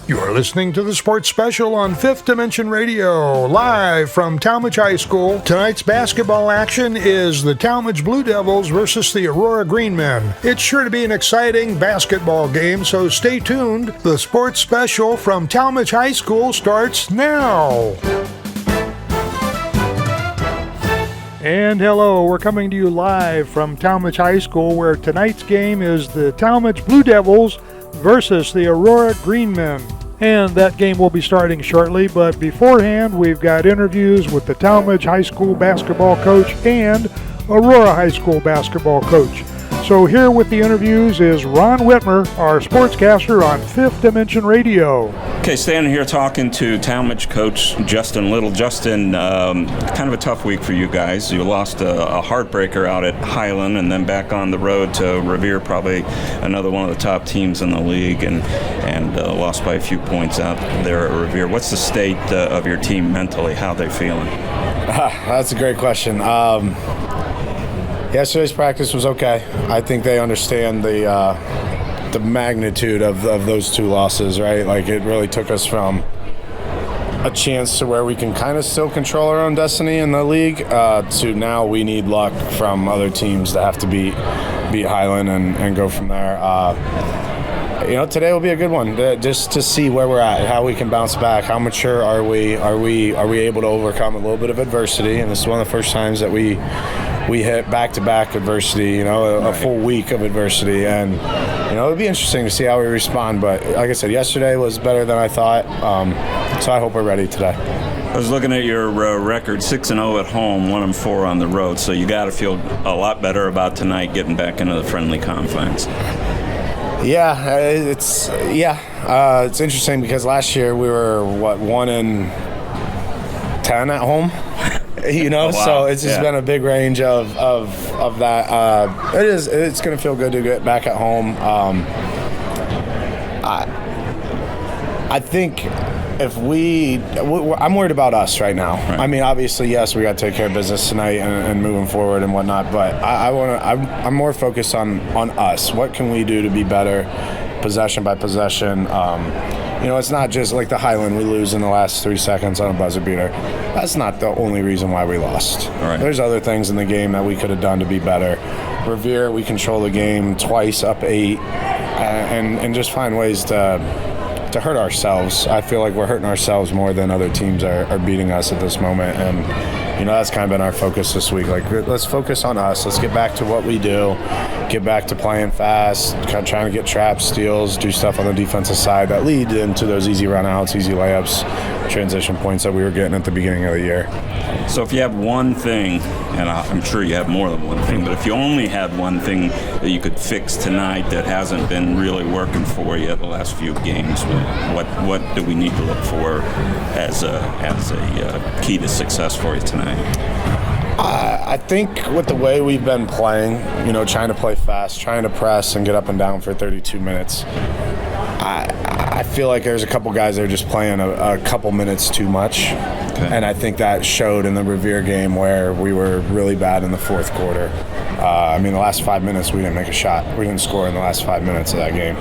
You're listening to the Sports Special on Fifth Dimension Radio, live from Talmadge High School. Tonight's basketball action is the Talmadge Blue Devils versus the Aurora Green Men. It's sure to be an exciting basketball game, so stay tuned. The Sports Special from Talmadge High School starts now. And hello, we're coming to you live from Talmadge High School, where tonight's game is the Talmadge Blue Devils versus the Aurora Green Men. And that game will be starting shortly, but beforehand we've got interviews with the Talmadge High School basketball coach and Aurora High School basketball coach. So here with the interviews is Ron Whitmer, our sportscaster on Fifth Dimension Radio. Okay, standing here talking to Talmadge coach Justin Little. Justin, kind of a tough week for you guys. You lost a heartbreaker out at Highland and then back on the road to Revere, probably another one of the top teams in the league, and lost by a few points out there at Revere. What's the state of your team mentally? How are they feeling? That's a great question. Yesterday's practice was okay. I think they understand the magnitude of those two losses, right? Like, it really took us from a chance to where we can kind of still control our own destiny in the league to now we need luck from other teams that have to beat Highland and go from there. Today will be a good one just to see where we're at, how we can bounce back, how mature are we able to overcome a little bit of adversity, and this is one of the first times that we hit back-to-back adversity, a full week of adversity, and it'll be interesting to see how we respond. But like I said, yesterday was better than I thought, so I hope we're ready today. I was looking at your record, 6-0 at home, 1-4 on the road, so you got to feel a lot better about tonight getting back into the friendly confines. Yeah, it's interesting because last year we were 1-10 at home. Wow. So it's just been a big range of that. It's going to feel good to get back at home. I think I'm worried about us right now. Right. I mean, obviously, yes, we got to take care of business tonight and moving forward and whatnot. But I'm more focused on us. What can we do to be better, possession by possession? It's not just like the Highland we lose in the last 3 seconds on a buzzer beater. That's not the only reason why we lost. Right. There's other things in the game that we could have done to be better. Revere, we control the game twice, up 8, and just find ways to hurt ourselves. I feel like we're hurting ourselves more than other teams are beating us at this moment, and that's kind of been our focus this week. Like, let's focus on us. Let's get back to what we do. Get back to playing fast, kind of trying to get traps, steals, do stuff on the defensive side that lead into those easy runouts, easy layups, transition points that we were getting at the beginning of the year. So if you have one thing, and I'm sure you have more than one thing, but if you only had one thing that you could fix tonight that hasn't been really working for you the last few games, what do we need to look for as a key to success for you tonight? I think with the way we've been playing, trying to play fast, trying to press and get up and down for 32 minutes, I feel like there's a couple guys that are just playing a couple minutes too much. Okay. And I think that showed in the Revere game where we were really bad in the fourth quarter. The last 5 minutes we didn't make a shot. We didn't score in the last 5 minutes of that game.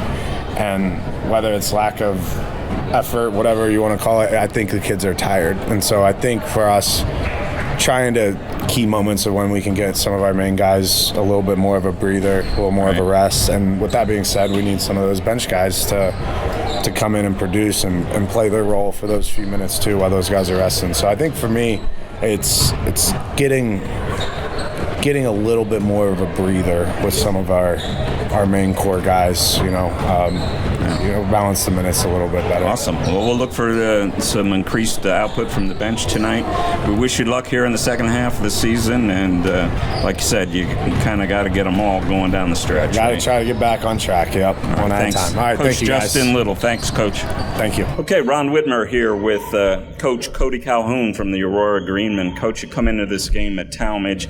And whether it's lack of effort, whatever you want to call it, I think the kids are tired. And so I think for us, trying to key moments of when we can get some of our main guys a little bit more of a breather, a little more of a rest. And with that being said, we need some of those bench guys to come in and produce and play their role for those few minutes too while those guys are resting. So I think for me, it's getting a little bit more of a breather with some of our main core guys, balance the minutes a little bit better. Awesome. Well, we'll look for some increased output from the bench tonight. We wish you luck here in the second half of the season, and like you said, you kind of got to get them all going down the stretch. Got to try to get back on track, yep, one at a time. All right, Coach thank you, guys. Justin Little. Thanks, Coach. Thank you. Okay, Ron Whitmer here with Coach Cody Calhoun from the Aurora Greenmen. Coach, you come into this game at Talmadge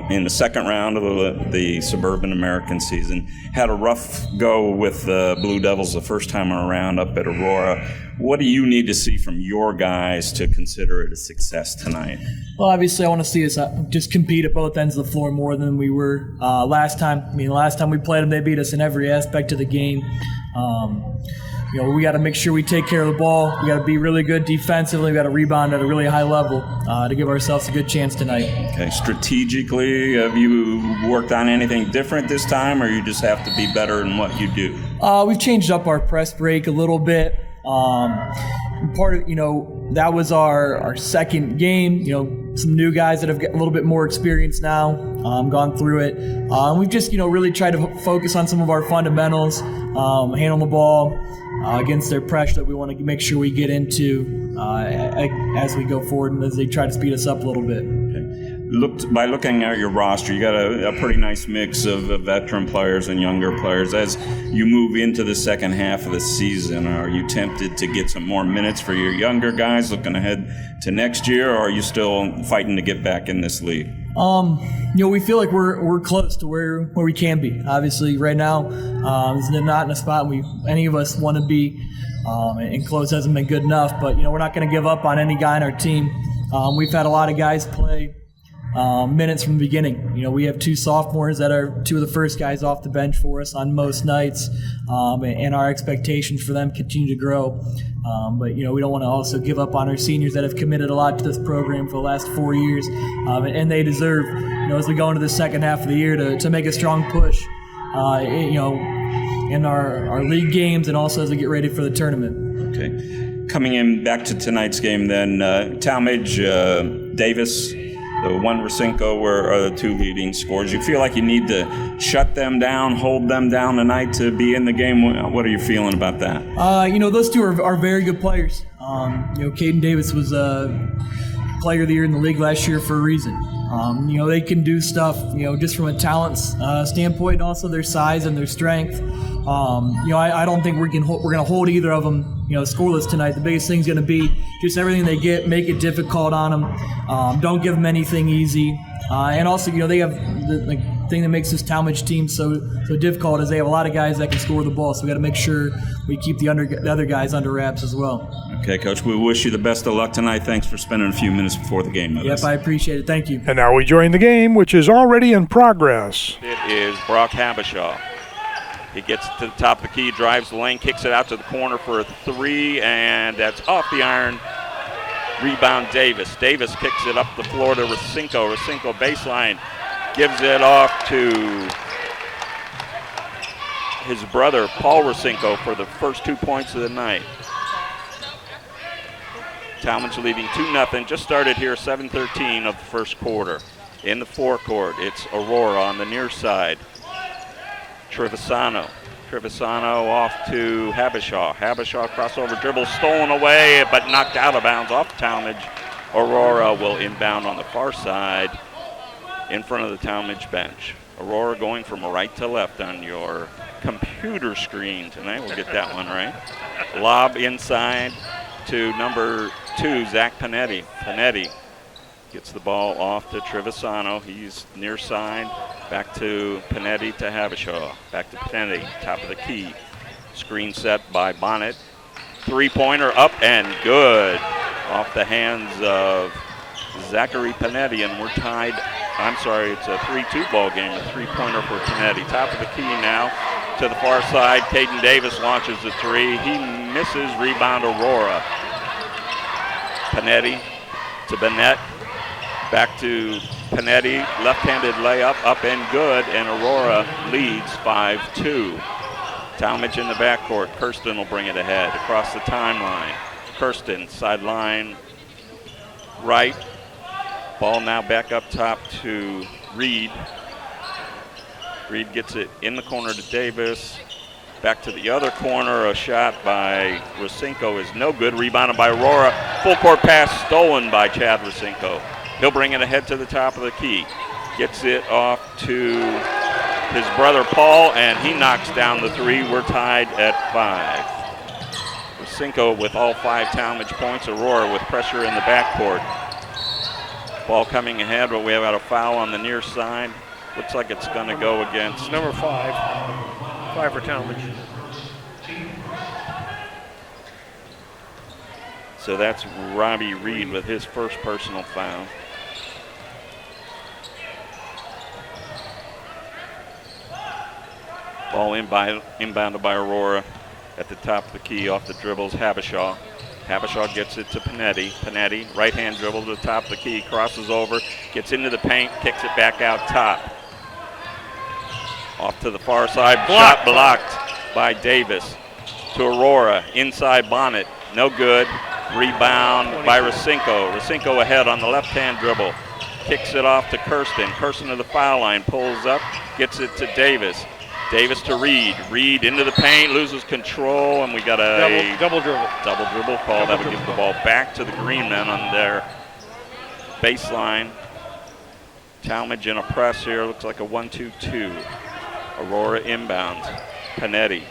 in the second round of the Suburban American season. Had a rough go with the Blue Devils the first time around up at Aurora. What do you need to see from your guys to consider it a success tonight? Well, obviously, I want to see us just compete at both ends of the floor more than we were last time. Last time we played them, they beat us in every aspect of the game. we got to make sure we take care of the ball. We got to be really good defensively. We got to rebound at a really high level to give ourselves a good chance tonight. Okay, strategically, have you worked on anything different this time, or you just have to be better in what you do? We've changed up our press break a little bit. Part of, that was our second game. Some new guys that have got a little bit more experience now, gone through it. We've just, really tried to focus on some of our fundamentals, handle the ball against their pressure that we want to make sure we get into as we go forward and as they try to speed us up a little bit. By looking at your roster, you got a pretty nice mix of veteran players and younger players. As you move into the second half of the season, are you tempted to get some more minutes for your younger guys looking ahead to next year, or are you still fighting to get back in this league? We feel like we're close to where we can be. Obviously, right now, it's not in a spot any of us want to be, and close hasn't been good enough. But we're not going to give up on any guy on our team. We've had a lot of guys play minutes from the beginning. We have 2 sophomores that are 2 of the first guys off the bench for us on most nights, and our expectations for them continue to grow. But we don't want to also give up on our seniors that have committed a lot to this program for the last 4 years, and they deserve, as we go into the second half of the year, to make a strong push, in our league games and also as we get ready for the tournament. Okay, coming in back to tonight's game, then Talmadge, Davis. The one Rosinko are the 2 leading scorers. You feel like you need to shut them down, hold them down tonight to be in the game. What are you feeling about that? Those 2 are very good players. Caden Davis was a player of the year in the league last year for a reason. They can do stuff, just from a talent standpoint, and also their size and their strength. I don't think we're going to hold either of them, scoreless tonight. The biggest thing's going to be just everything they get, make it difficult on them. Don't give them anything easy. And also, they have the thing that makes this Talmadge team so difficult is they have a lot of guys that can score the ball. So we got to make sure we keep the other guys under wraps as well. Okay, Coach, we wish you the best of luck tonight. Thanks for spending a few minutes before the game with us. Yep, I appreciate it. Thank you. And now we join the game, which is already in progress. It is Brock Habishaw. He gets to the top of the key, drives the lane, kicks it out to the corner for a 3, and that's off the iron. Rebound Davis. Davis kicks it up the floor to Rosinko. Rosinko baseline, gives it off to his brother, Paul Rosinko, for the first 2 points of the night. Talmadge leading 2-0. Just started here, 7:13 of the first quarter. In the forecourt, it's Aurora on the near side. Trevisano off to Habishaw. Habishaw crossover dribble stolen away, but knocked out of bounds off Talmadge. Aurora will inbound on the far side in front of the Talmadge bench. Aurora going from right to left on your computer screen tonight. We'll get that one right. Lob inside to number 2, Zach Panetti. Panetti gets the ball off to Trevisano. He's near side. Back to Panetti to Habishaw. Back to Panetti, top of the key. Screen set by Bonnet. 3-pointer up and good. Off the hands of Zachary Panetti, and we're tied. I'm sorry, it's a 3-2 ball game. A 3-pointer for Panetti. Top of the key now to the far side. Caden Davis launches the 3. He misses. Rebound Aurora. Panetti to Bennett. Back to Panetti, left-handed layup, up and good, and Aurora leads 5-2. Talmadge in the backcourt. Kirsten will bring it ahead across the timeline. Kirsten, sideline right. Ball now back up top to Reed. Reed gets it in the corner to Davis. Back to the other corner. A shot by Rosinko is no good. Rebounded by Aurora. Full court pass stolen by Chad Rosinko. He'll bring it ahead to the top of the key. Gets it off to his brother Paul, and he knocks down the 3. We're tied at 5. Rosinko with all 5 Talmadge points. Aurora with pressure in the backcourt. Ball coming ahead, but we have got a foul on the near side. Looks like it's going to go against number 5. 5 for Talmadge. So that's Robbie Reed with his first personal foul. Ball inbounded by Aurora. At the top of the key off the dribbles, Habishaw. Habishaw gets it to Panetti. Panetti, right-hand dribble to the top of the key, crosses over, gets into the paint, kicks it back out top. Off to the far side, shot blocked by Davis. To Aurora, inside Bonnet, no good. Rebound by Rasinko. Rasinko ahead on the left-hand dribble. Kicks it off to Kirsten. Kirsten to the foul line, pulls up, gets it to Davis. Davis to Reed. Reed into the paint, loses control, and we got a double dribble. Double dribble call. That would give the ball back to the Green Men on their baseline. Talmadge in a press here. Looks like a 1-2-2. Aurora inbounds. Panetti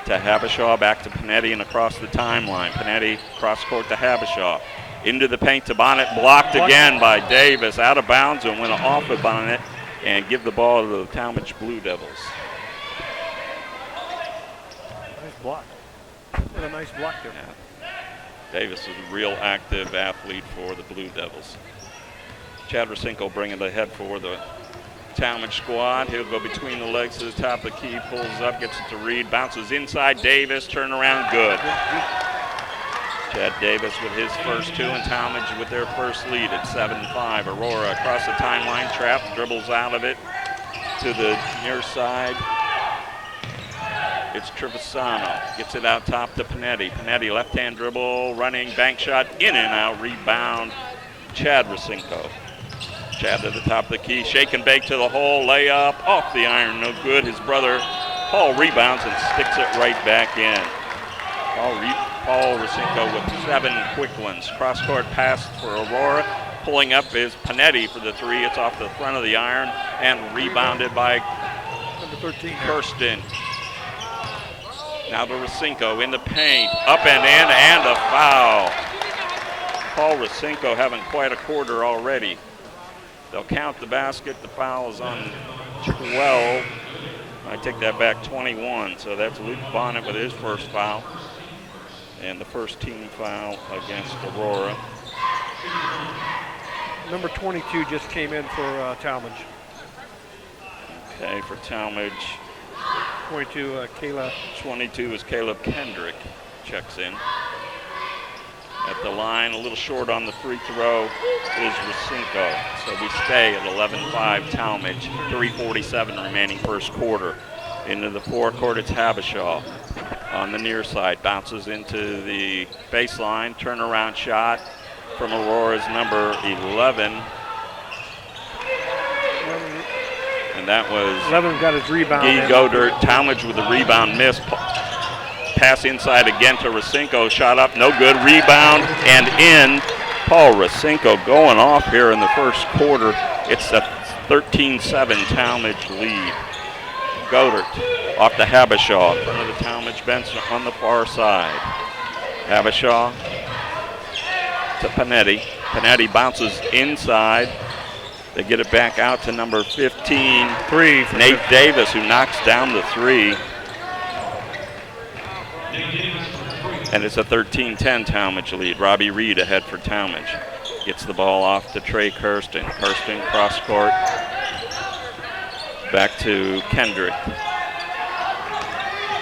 to Habishaw, back to Panetti and across the timeline. Panetti cross court to Habishaw. Into the paint to Bonnet, blocked again by Davis. Out of bounds and went off of Bonnet and give the ball to the Talmadge Blue Devils. Nice block. What a nice block there. Yeah. Davis is a real active athlete for the Blue Devils. Chad Rasinko bringing the head for the Talmadge squad. He'll go between the legs to the top of the key, pulls up, gets it to Reed, bounces inside Davis, turnaround good. Chad Davis with his first two, and Talmadge with their first lead at 7-5. Aurora across the timeline, trap, dribbles out of it to the near side. It's Trevisano, gets it out top to Panetti. Panetti, left-hand dribble, running, bank shot, in and out, rebound, Chad Rasinko. Chad to the top of the key, shake and bake to the hole, layup, off the iron, no good. His brother, Paul, rebounds and sticks it right back in. Paul Rasinko with 7 quick ones. Cross-court pass for Aurora. Pulling up is Panetti for the three. It's off the front of the iron and rebounded by number 13, Kirsten. Now to Rasinko in the paint, up and in, and a foul. Paul Rasinko having quite a quarter already. They'll count the basket. The foul is on 12. I take that back, 21. So that's Luke Bonnet with his first foul. And the first team foul against Aurora. Number 22 just came in for Talmadge. Okay, for Talmadge. 22, Kayla. 22 is Caleb Kendrick, checks in. At the line, a little short on the free throw is Rasinko. So we stay at 11-5 Talmadge, 3:47 remaining first quarter. Into the forecourt, it's Habishaw on the near side. Bounces into the baseline, turnaround shot from Aurora's number 11. And that was 11 got his rebound. Guy Godert. Talmadge with the rebound miss. Pass inside again to Rasinko. Shot up, no good. Rebound and in. Paul Rasinko going off here in the first quarter. It's a 13-7 Talmadge lead. Godert off to Habishaw in front of the Talmadge bench on the far side. Habishaw to Panetti. Panetti bounces inside. They get it back out to number 15, Nate Davis, who knocks down the three. And it's a 13-10 Talmadge lead. Robbie Reed ahead for Talmadge. Gets the ball off to Trey Kirsten. Kirsten cross court. Back to Kendrick.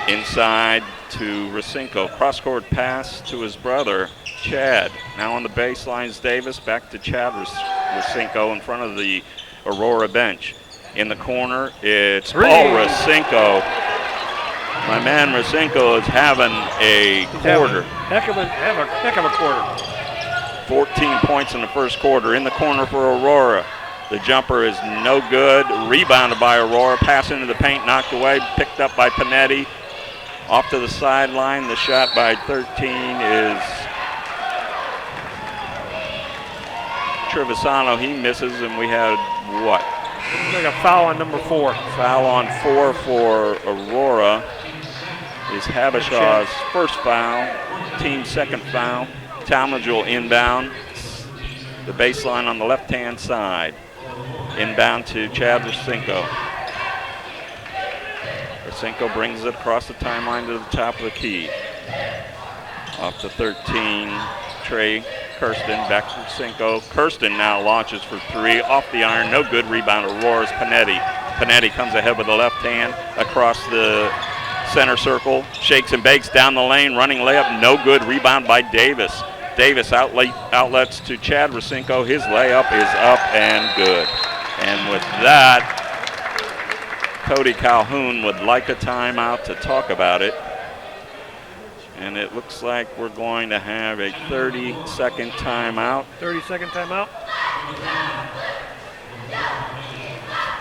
Inside to Rasinko. Cross court pass to his brother, Chad. Now on the baselines, Davis. Back to Chad Rasinko in front of the Aurora bench. In the corner, it's Paul Rasinko. My man Rasinko is having a quarter. Heck of a quarter. 14 points in the first quarter. In the corner for Aurora. The jumper is no good. Rebounded by Aurora. Pass into the paint, knocked away. Picked up by Panetti. Off to the sideline. The shot by 13 is Trevisano. He misses, and we had what? Like a foul on number 4. Foul on 4 for Aurora is Habishaw's first foul, team's second foul. Talmadge will inbound the baseline on the left-hand side. Inbound to Chad Rasinko. Rasinko brings it across the timeline to the top of the key. Off to 13, Trey Kirsten, back to Rasinko. Kirsten now launches for 3, off the iron, no good. Rebound, Aurora's Panetti. Panetti comes ahead with the left hand across the center circle, shakes and bakes down the lane, running layup, no good. Rebound by Davis. Davis outlets to Chad Rasinko. His layup is up and good. And with that, Cody Calhoun would like a timeout to talk about it. And it looks like we're going to have a 30-second timeout. 30-second timeout.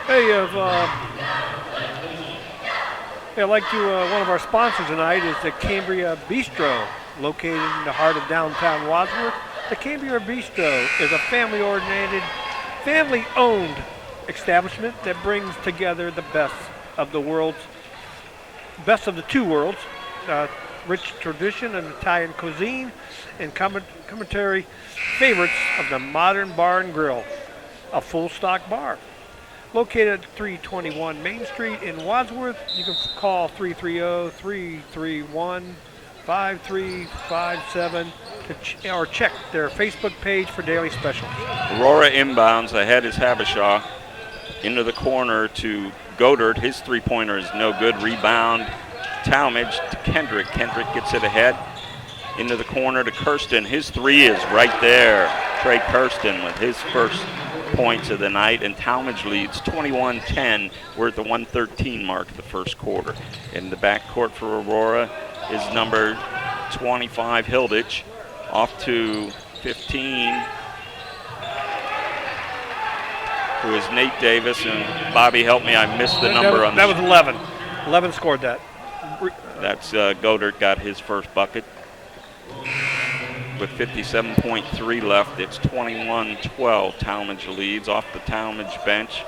Hey, I'd like to, one of our sponsors tonight is the Cambria Bistro, located in the heart of downtown Wadsworth. The Cambria Bistro is a family-oriented, family-owned establishment that brings together the best of the two worlds, rich tradition and Italian cuisine, and commentary favorites of the modern bar and grill, a full-stock bar. Located at 321 Main Street in Wadsworth, you can call 330-331-5357 or check their Facebook page for daily specials. Aurora inbounds. Ahead is Habishaw. Into the corner to Godard. His three-pointer is no good. Rebound. Talmadge to Kendrick. Kendrick gets it ahead. Into the corner to Kirsten. His three is right there. Trey Kirsten with his first points of the night, and Talmadge leads 21-10. We're at the 1:13 mark of the first quarter. In the backcourt for Aurora is number 25, Hilditch, off to 15, who is Nate Davis, and Bobby, help me, I missed the number on that. That was 11. 11 scored that. That's Godard got his first bucket. With 57.3 left, it's 21-12. Talmadge leads off the Talmadge bench.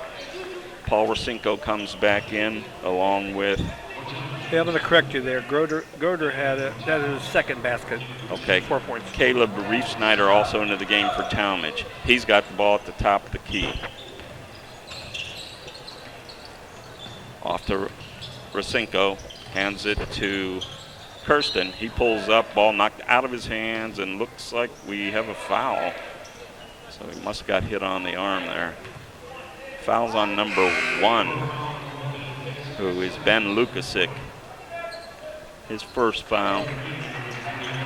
Paul Rasinko comes back in along with... Yeah, I'm going to correct you there. Goder had that is his second basket. Okay. 4 points. Caleb Reef-Snyder also into the game for Talmadge. He's got the ball at the top of the key. Off to Rasinko. Hands it to Kirsten. He pulls up, ball knocked out of his hands, and looks like we have a foul. So he must have got hit on the arm there. Foul's on number 1, who is Ben Lukasic. His first foul.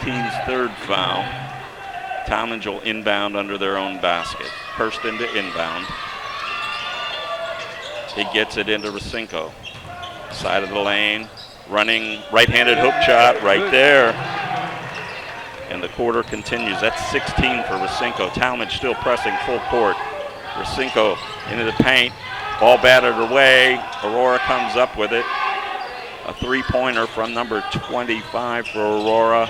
Team's third foul. Talmadge will inbound under their own basket. Kirsten to inbound. He gets it into Rasinko. Side of the lane. Running right-handed hook shot right there. And the quarter continues. That's 16 for Rasinko. Talmadge still pressing full court. Rasinko into the paint. Ball batted away. Aurora comes up with it. A three-pointer from number 25 for Aurora.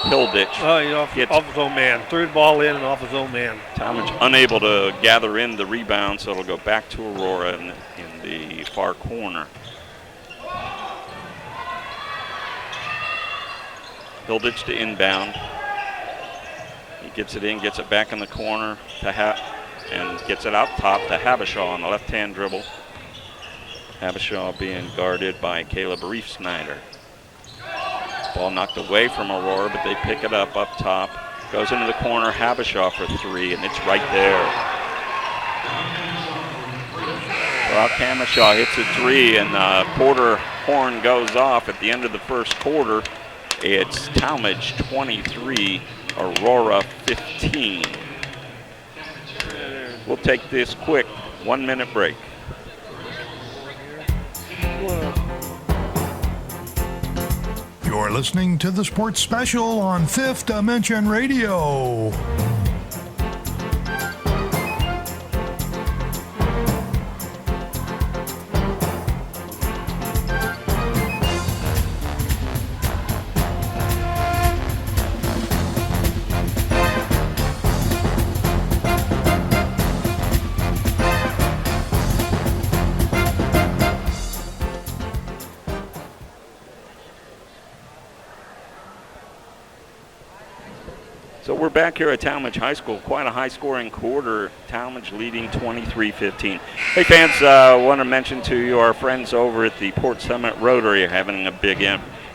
Hilditch. Off his own man. Threw the ball in and off his own man. Talmadge unable to gather in the rebound, so it'll go back to Aurora in the far corner. Hilditch to inbound. He gets it in, gets it back in the corner and gets it out top to Habishaw on the left-hand dribble. Habishaw being guarded by Caleb Reef-Snyder. Ball knocked away from Aurora, but they pick it up top. Goes into the corner, Habishaw for three, and it's right there. Brock Habishaw hits a three, and the quarter horn goes off at the end of the first quarter. It's Talmadge 23, Aurora 15. We'll take this quick 1-minute break. You're listening to the Sports Special on Fifth Dimension Radio. So we're back here at Talmadge High School. Quite a high-scoring quarter. Talmadge leading 23-15. Hey, fans, want to mention to you our friends over at the Port Summit Rotary are having a big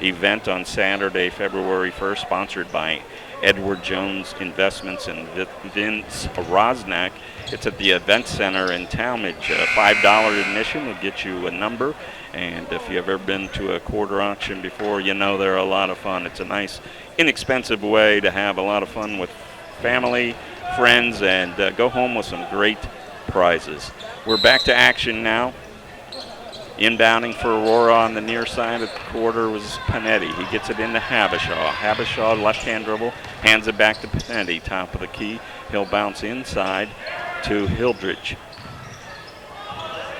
event on Saturday, February 1st, sponsored by Edward Jones Investments and Vince Rosnack. It's at the Event Center in Talmadge. $5 admission will get you a number, And if you've ever been to a quarter auction before, you know they're a lot of fun. It's a nice, inexpensive way to have a lot of fun with family, friends, and go home with some great prizes. We're back to action now. Inbounding for Aurora on the near side of the quarter was Panetti. He gets it into Habishaw. Habishaw, left-hand dribble, hands it back to Panetti, top of the key. He'll bounce inside to Hildrich.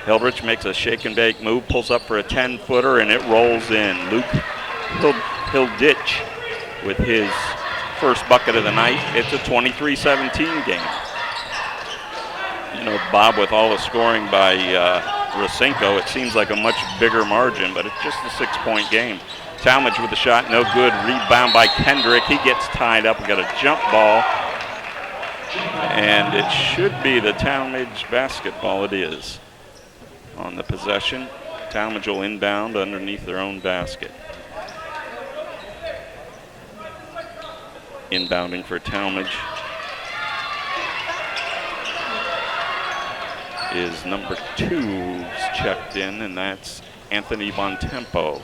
Hildrich makes a shake and bake move, pulls up for a 10-footer, and it rolls in. Luke Hilditch with his first bucket of the night. It's a 23-17 game. You know, Bob, with all the scoring by Rosinko, it seems like a much bigger margin, but it's just a 6-point game. Talmadge with the shot, no good. Rebound by Kendrick. He gets tied up. We got a jump ball, and it should be the Talmadge basketball. It is. On the possession, Talmadge will inbound underneath their own basket. Inbounding for Talmadge is number 2 checked in, and that's Anthony Bontempo.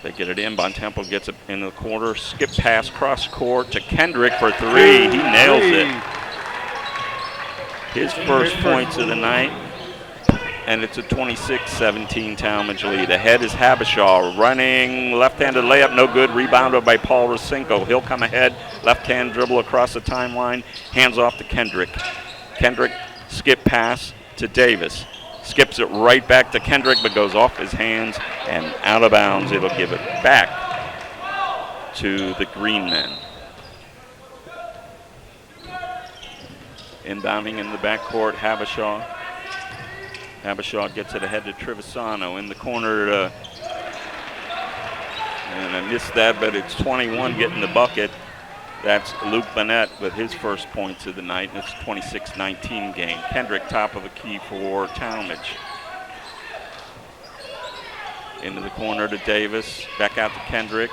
They get it in. Bontempo gets it in the corner. Skip pass cross court to Kendrick for 3. He nails it. His first points of the night. And it's a 26-17 Talmadge lead. Ahead is Habishaw running left-handed layup, no good. Rebounded by Paul Rosinko. He'll come ahead, left-hand dribble across the timeline, hands off to Kendrick. Kendrick skip pass to Davis. Skips it right back to Kendrick, but goes off his hands and out of bounds. It'll give it back to the Green Men. Inbounding in the backcourt, Habishaw. Habishaw gets it ahead to Trevisano in the corner. And I missed that, but it's 21 getting the bucket. That's Luke Bennett with his first points of the night, and it's a 26-19 game. Kendrick top of the key for Talmadge. Into the corner to Davis, back out to Kendrick.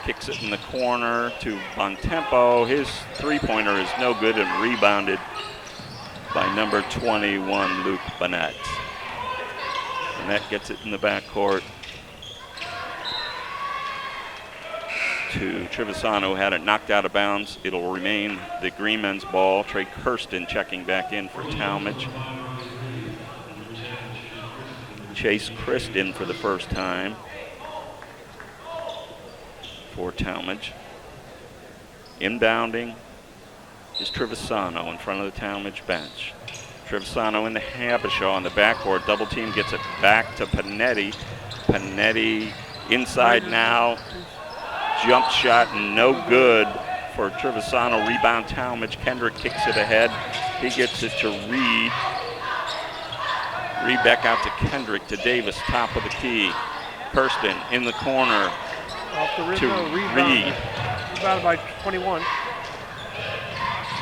Kicks it in the corner to Bontempo. His three-pointer is no good and rebounded by number 21, Luke Bennett. Bennett gets it in the backcourt to Trevisano, who had it knocked out of bounds. It'll remain the Green Men's ball. Trey Kirsten checking back in for Talmadge. Chase Christ in for the first time for Talmadge. Inbounding is Trevisano in front of the Talmadge bench. Trevisano in the Habishaw in the backcourt. Double team gets it back to Panetti. Panetti inside now. Jump shot no good for Trevisano. Rebound Talmadge. Kendrick kicks it ahead. He gets it to Reed. Reed back out to Kendrick to Davis, top of the key. Kirsten in the corner off the rim, to Reed. Rebounded by 21.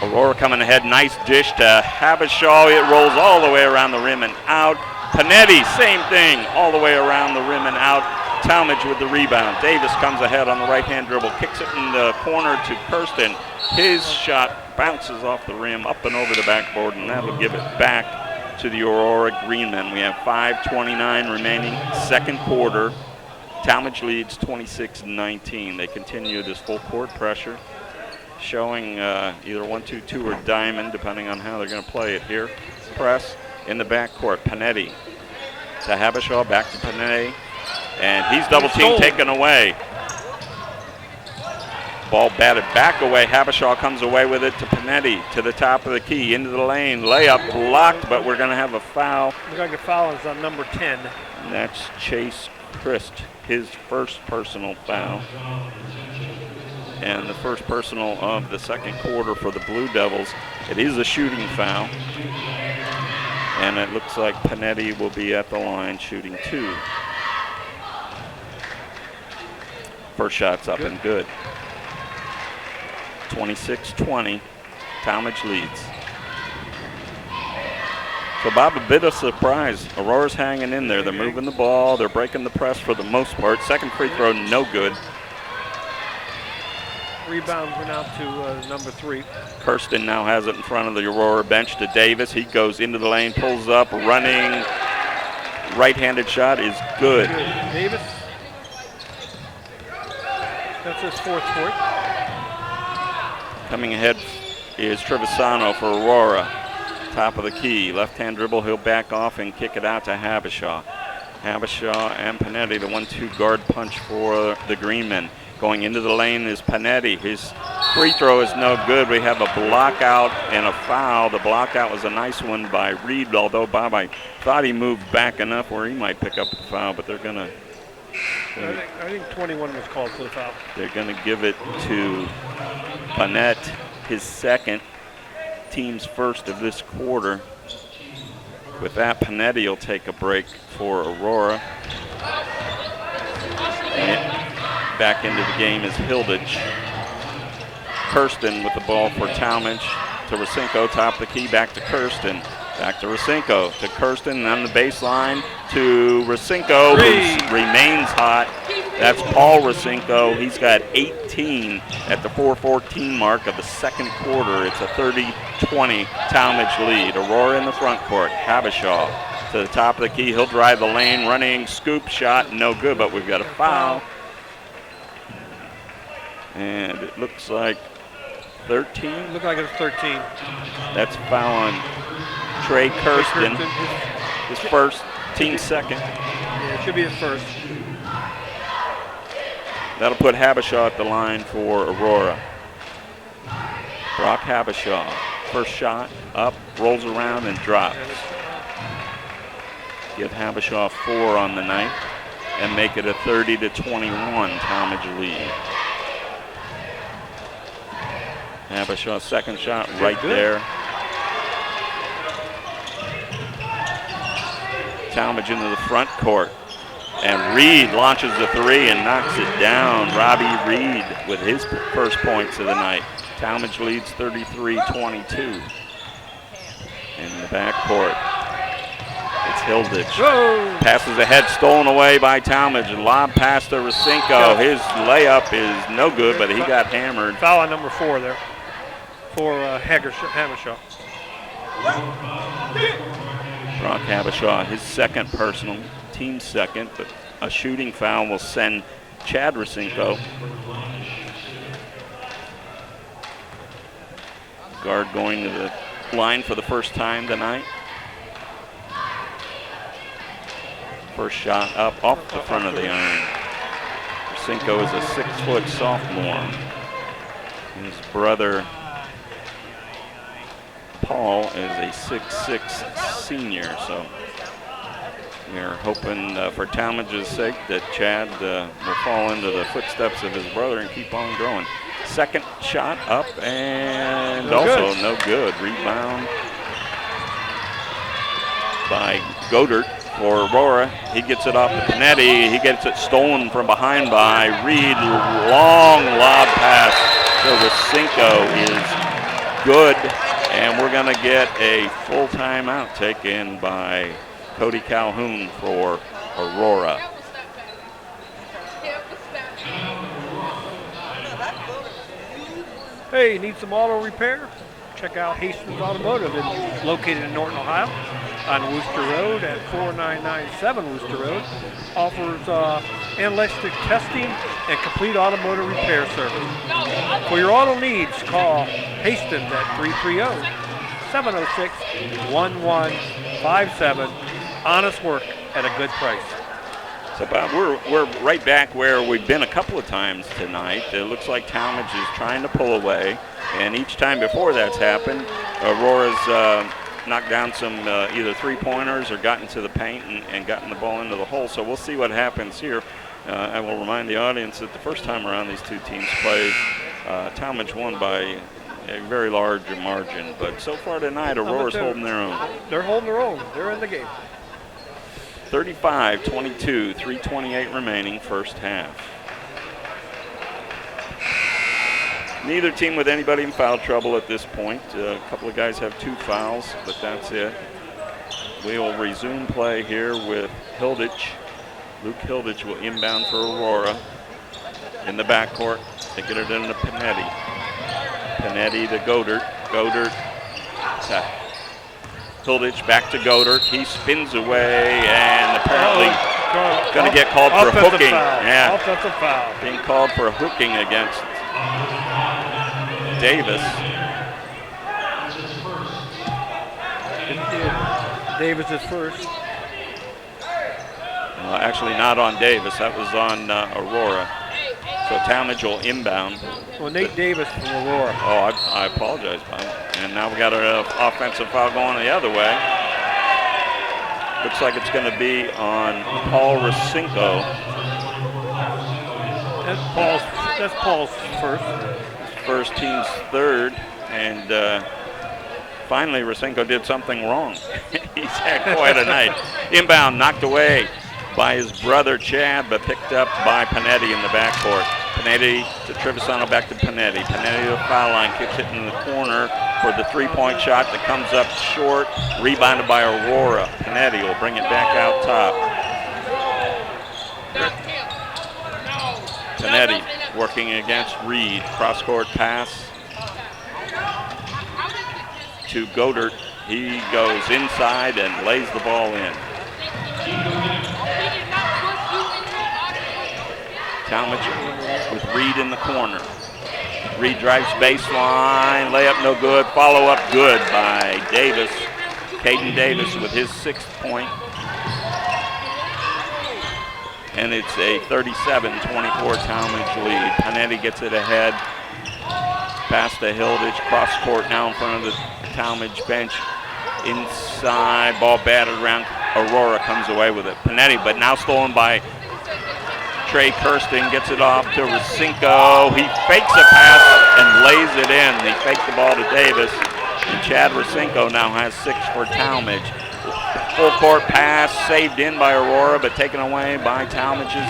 Aurora coming ahead, nice dish to Habishaw. It rolls all the way around the rim and out. Panetti, same thing, all the way around the rim and out. Talmadge with the rebound. Davis comes ahead on the right-hand dribble, kicks it in the corner to Kirsten. His shot bounces off the rim, up and over the backboard, and that'll give it back to the Aurora Green Men. We have 5:29 remaining, second quarter. Talmadge leads 26-19. They continue this full court pressure, showing either 1-2-2 or diamond, depending on how they're going to play it here. Press in the backcourt. Panetti to Habishaw, back to Panetti, and he's double team taken away. Ball batted back away. Habishaw comes away with it to Panetti, to the top of the key, into the lane. Layup blocked, but we're going to have a foul. Looks like a foul is on number 10. And that's Chase Christ, his first personal foul. And the first personal of the second quarter for the Blue Devils. It is a shooting foul. And it looks like Panetti will be at the line shooting 2. First shot's up and good. 26-20, Talmadge leads. So, Bob, a bit of surprise. Aurora's hanging in there. They're moving the ball. They're breaking the press for the most part. Second free throw, no good. Rebound went out to number 3. Kirsten now has it in front of the Aurora bench to Davis. He goes into the lane, pulls up, running right-handed shot is good. Davis. That's his 4th point. Coming ahead is Trevisano for Aurora. Top of the key, left-hand dribble, he'll back off and kick it out to Habishaw. Habishaw and Panetti, the 1-2 guard punch for the Greenmen. Going into the lane is Panetti. His free throw is no good. We have a block out and a foul. The block out was a nice one by Reed, although Bob, I thought he moved back enough where he might pick up the foul, but they're going to... I think 21 was called for the foul. They're going to give it to Panett, his second, team's first of this quarter. With that, Panetti will take a break for Aurora. And back into the game is Hilditch. Kirsten with the ball for Talmadge to Rasenko, top of the key, back to Kirsten. Back to Rasenko, to Kirsten, on the baseline to Rasenko, who remains hot. That's Paul Rasenko. He's got 18 at the 4:14 mark of the second quarter. It's a 30-20 Talmadge lead. Aurora in the front court. Habishaw to the top of the key. He'll drive the lane, running, scoop shot, no good, but we've got a foul. And it looks like 13. Looked like it was 13. That's a foul on Trey Kirsten, his first, team second. Yeah, it should be his first. That'll put Habishaw at the line for Aurora. Brock Habishaw, first shot, up, rolls around, and drops. Give Habishaw 4 on the night and make it a 30-21 Talmadge lead. Habishaw's second shot right there. Talmadge into the front court. And Reed launches the 3 and knocks it down. Robbie Reed with his first points of the night. Talmadge leads 33-22. In the backcourt, it's Hilditch. Whoa. Passes ahead, stolen away by Talmadge. Lob pass to Rasenko. His layup is no good, but he got hammered. Foul on number 4 there for Habishaw. Brock Habishaw, his second personal, team second, but a shooting foul will send Chad Rasenko. Guard going to the line for the first time tonight. First shot up off the front of the iron. Rasenko is a 6-foot sophomore. His brother Paul is a 6'6" senior, so we're hoping for Talmadge's sake that Chad will fall into the footsteps of his brother and keep on growing. Second shot up and no good. Rebound by Godert for Aurora. He gets it off to Panetti. He gets it stolen from behind by Reed. Long lob pass to Rasenko is good. And we're going to get a full timeout taken by Cody Calhoun for Aurora. Hey, need some auto repair? Check out Hastings Automotive, located in Norton, Ohio, on Worcester Road at 4997 Worcester Road. Offers analytic testing and complete automotive repair service. For your auto needs, call Hastings at 330-706-1157. Honest work at a good price. So, Bob, we're right back where we've been a couple of times tonight. It looks like Talmadge is trying to pull away, and each time before that's happened, Aurora's knocked down some either three-pointers or gotten to the paint and gotten the ball into the hole. So we'll see what happens here. I will remind the audience that the first time around these two teams played, Talmadge won by a very large margin. But so far tonight, Aurora's holding their own. They're holding their own. They're in the game. 35-22, 3:28 remaining, first half. Neither team with anybody in foul trouble at this point. A couple of guys have 2 fouls, but that's it. We will resume play here with Hilditch. Luke Hilditch will inbound for Aurora. In the backcourt, they get it into Panetti. Panetti to Godert. Godert to Hilditch, back to Godert. He spins away, and the apparently going to get called for offensive hooking. Foul. Yeah, Offensive foul. being called for hooking against Davis. Davis is first. Actually, not on Davis. That was on Aurora. So Talmadge will inbound. Well, Nate Davis from Aurora. Oh, I apologize, Bob. And now we got an offensive foul going the other way. Looks like it's going to be on Paul Rasinko. That's Paul's first. First, team's third, and finally Rasinko did something wrong. He's had quite a night. Inbound, knocked away by his brother Chad, but picked up by Panetti in the backcourt. Panetti to Trevisano, back to Panetti. Panetti to the foul line, kicks it in the corner for the three-point shot that comes up short, rebounded by Aurora. Panetti will bring it back out top. Panetti working against Reed. Cross-court pass to Godert. He goes inside and lays the ball in. Talmadge with Reed in the corner. Reed drives baseline, layup no good, follow-up good by Davis. Caden Davis with his 6th point. And it's a 37-24 Talmadge lead. Panetti gets it ahead. Pass to Hilditch, cross court now in front of the Talmadge bench. Inside, ball batted around. Aurora comes away with it. Panetti, but now stolen by Trey Kirsten, gets it off to Rasinko. He fakes a pass and lays it in. He faked the ball to Davis. And Chad Rasinko now has 6 for Talmadge. Full court pass, saved in by Aurora, but taken away by Talmadge's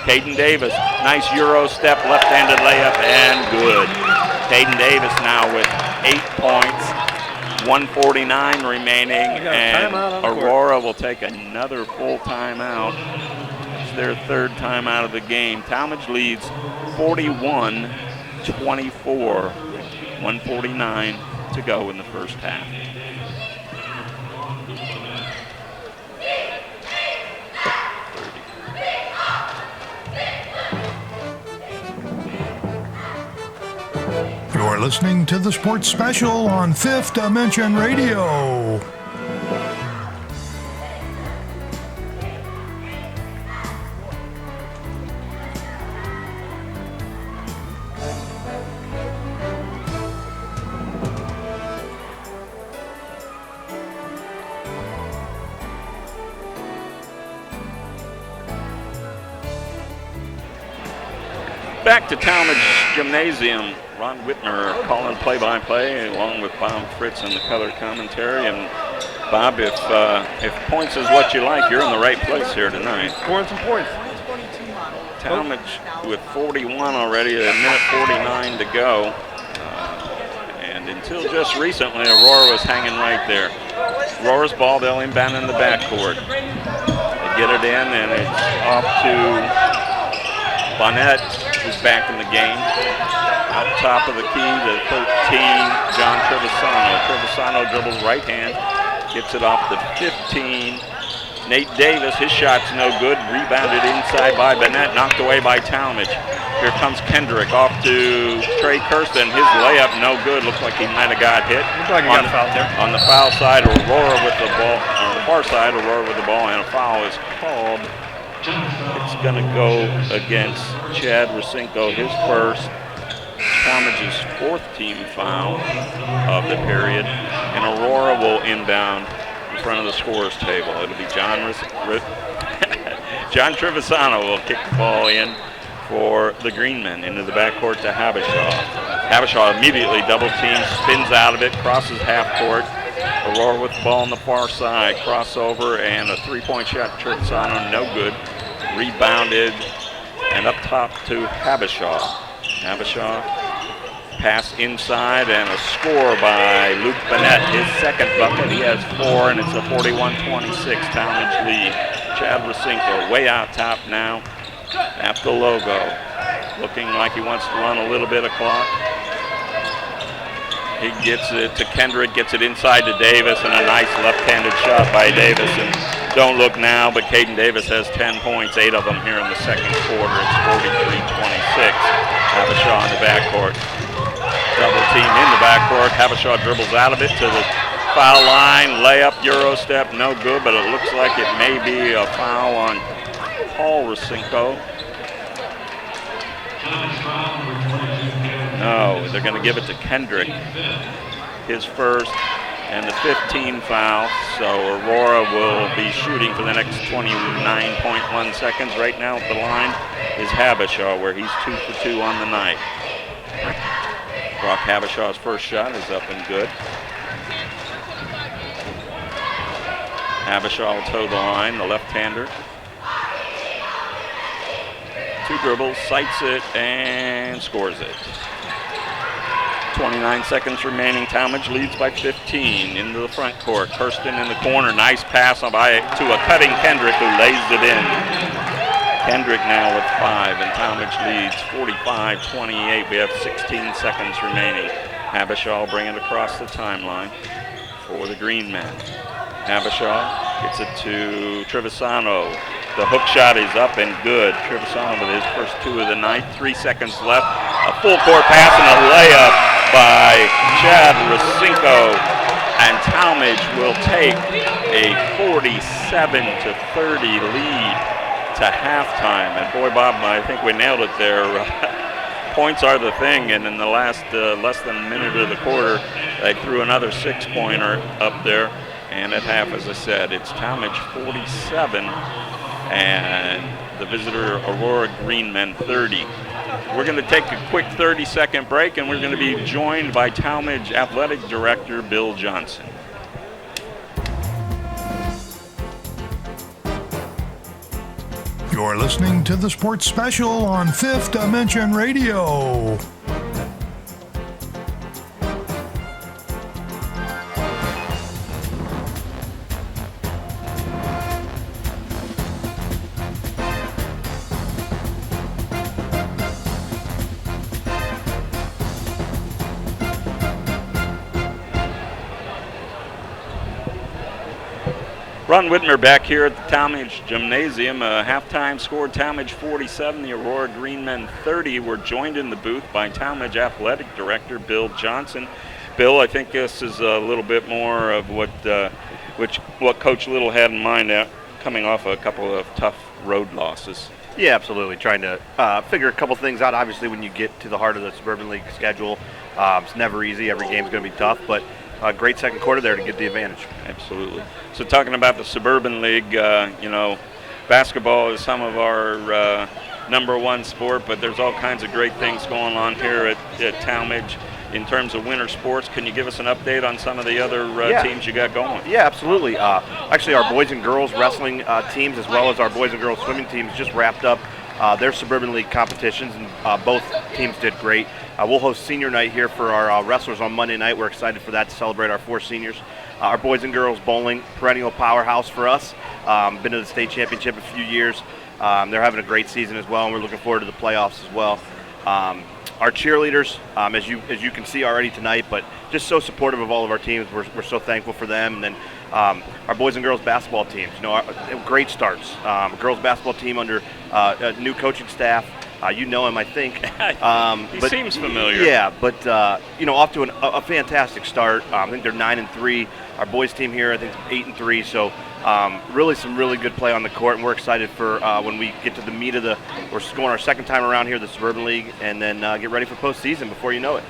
Caden Davis. Nice Euro step, left-handed layup, and good. Caden Davis now with 8 points, 1:49 remaining, and Aurora will take another full timeout. It's their 3rd timeout of the game. Talmadge leads 41-24, 1:49 to go in the first half. You're listening to the Sports Special on Fifth Dimension Radio. Back to Talmadge Gymnasium. Ron Whitmer calling play-by-play along with Bob Fritz and the color commentary. And Bob, if points is what you like, you're in the right place here tonight. Scoring some points. Talmadge with 41 already, a minute 49 to go. And until just recently, Aurora was hanging right there. Aurora's ball, they'll inbound in the backcourt. They get it in, and it's off to Bonnet, who's back in the game. Out top of the key to 13, John Trevisano. Trevisano dribbles right hand, gets it off to 15. Nate Davis, his shot's no good. Rebounded inside by Bonnet, knocked away by Talmadge. Here comes Kendrick off to Trey Kirsten. His layup no good. Looks like he might have got hit. Looks like he got fouled there. On the foul side, Aurora with the ball. On the far side, Aurora with the ball, and a foul is called. It's going to go against Chad Rasinko, his first. Talmadge's 4th team foul of the period, and Aurora will inbound in front of the scorer's table. It'll be John Trevisano will kick the ball in for the Greenmen into the backcourt to Habishaw. Habishaw immediately double teams, spins out of it, crosses half court. Aurora with the ball on the far side, crossover, and a 3-point shot. Trevisano no good. Rebounded and up top to Habishaw. Habishaw pass inside and a score by Luke Bonnet, his 2nd bucket. He has 4, and it's a 41-26 Talmadge lead. Chad Rasinko way out top now at the logo, looking like he wants to run a little bit of clock. He gets it to Kendrick, gets it inside to Davis, and a nice left-handed shot by Davis. And don't look now, but Caden Davis has 10 points, 8 of them here in the second quarter. It's 43-26. Havashaw in the backcourt. Double team in the backcourt. Havashaw dribbles out of it to the foul line. Layup, Euro step, no good, but it looks like it may be a foul on Paul Rasinko. No, they're going to give it to Kendrick. His first and the 15 foul. So Aurora will be shooting for the next 29.1 seconds. Right now at the line is Havashaw, where he's 2 for 2 on the night. Brock Havashaw's first shot is up and good. Havashaw will toe the line, the left-hander. 2 dribbles, sights it, and scores it. 29 seconds remaining. Talmadge leads by 15 into the front court. Kirsten in the corner. Nice pass to a cutting Kendrick, who lays it in. Kendrick now with 5, and Talmadge leads 45-28. We have 16 seconds remaining. Havashaw will bring it across the timeline for the Green Men. Havashaw gets it to Trevisano. The hook shot is up and good. Trevisano with his first 2 of the night. 3 seconds left. A full court pass and a layup by Chad Rasinko. And Talmadge will take a 47-30 lead to halftime. And boy, Bob, I think we nailed it there. Points are the thing, and in the last less than a minute of the quarter, they threw another 6-pointer up there. And at half, as I said, it's Talmadge 47 and the visitor Aurora Green Men 30. We're going to take a quick 30-second break, and we're going to be joined by Talmadge Athletic Director Bill Johnson. You're listening to the Sports Special on Fifth Dimension Radio. Ron Whitmer back here at the Talmadge Gymnasium. Halftime score, Talmadge 47, the Aurora Green Men 30. We're joined in the booth by Talmadge Athletic Director Bill Johnson. Bill, I think this is a little bit more of what Coach Little had in mind coming off a couple of tough road losses. Yeah, absolutely. Trying to figure a couple things out. Obviously, when you get to the heart of the Suburban League schedule, it's never easy. Every game's going to be tough, but a great second quarter there to get the advantage. Absolutely. So talking about the Suburban League, basketball is some of our number one sport, but there's all kinds of great things going on here at Talmadge in terms of winter sports. Can you give us an update on some of the other teams you got going? Yeah, absolutely. Actually, our boys and girls wrestling teams, as well as our boys and girls swimming teams, just wrapped up their Suburban League competitions, and both teams did great. We'll host senior night here for our wrestlers on Monday night. We're excited for that to celebrate our 4 seniors. Our boys and girls bowling, perennial powerhouse for us. Been to the state championship a few years. They're having a great season as well, and we're looking forward to the playoffs as well. Our cheerleaders, as you can see already tonight, but just so supportive of all of our teams. We're so thankful for them. And then our boys and girls basketball teams, great starts. Girls basketball team under a new coaching staff. You know him, I think. He seems familiar. Yeah, but off to a fantastic start. I think they're 9-3. Our boys team here, I think, is 8-3. So really some really good play on the court, and we're excited for when we get to the meat of we're going our second time around here, the Suburban League, and then get ready for postseason before you know it.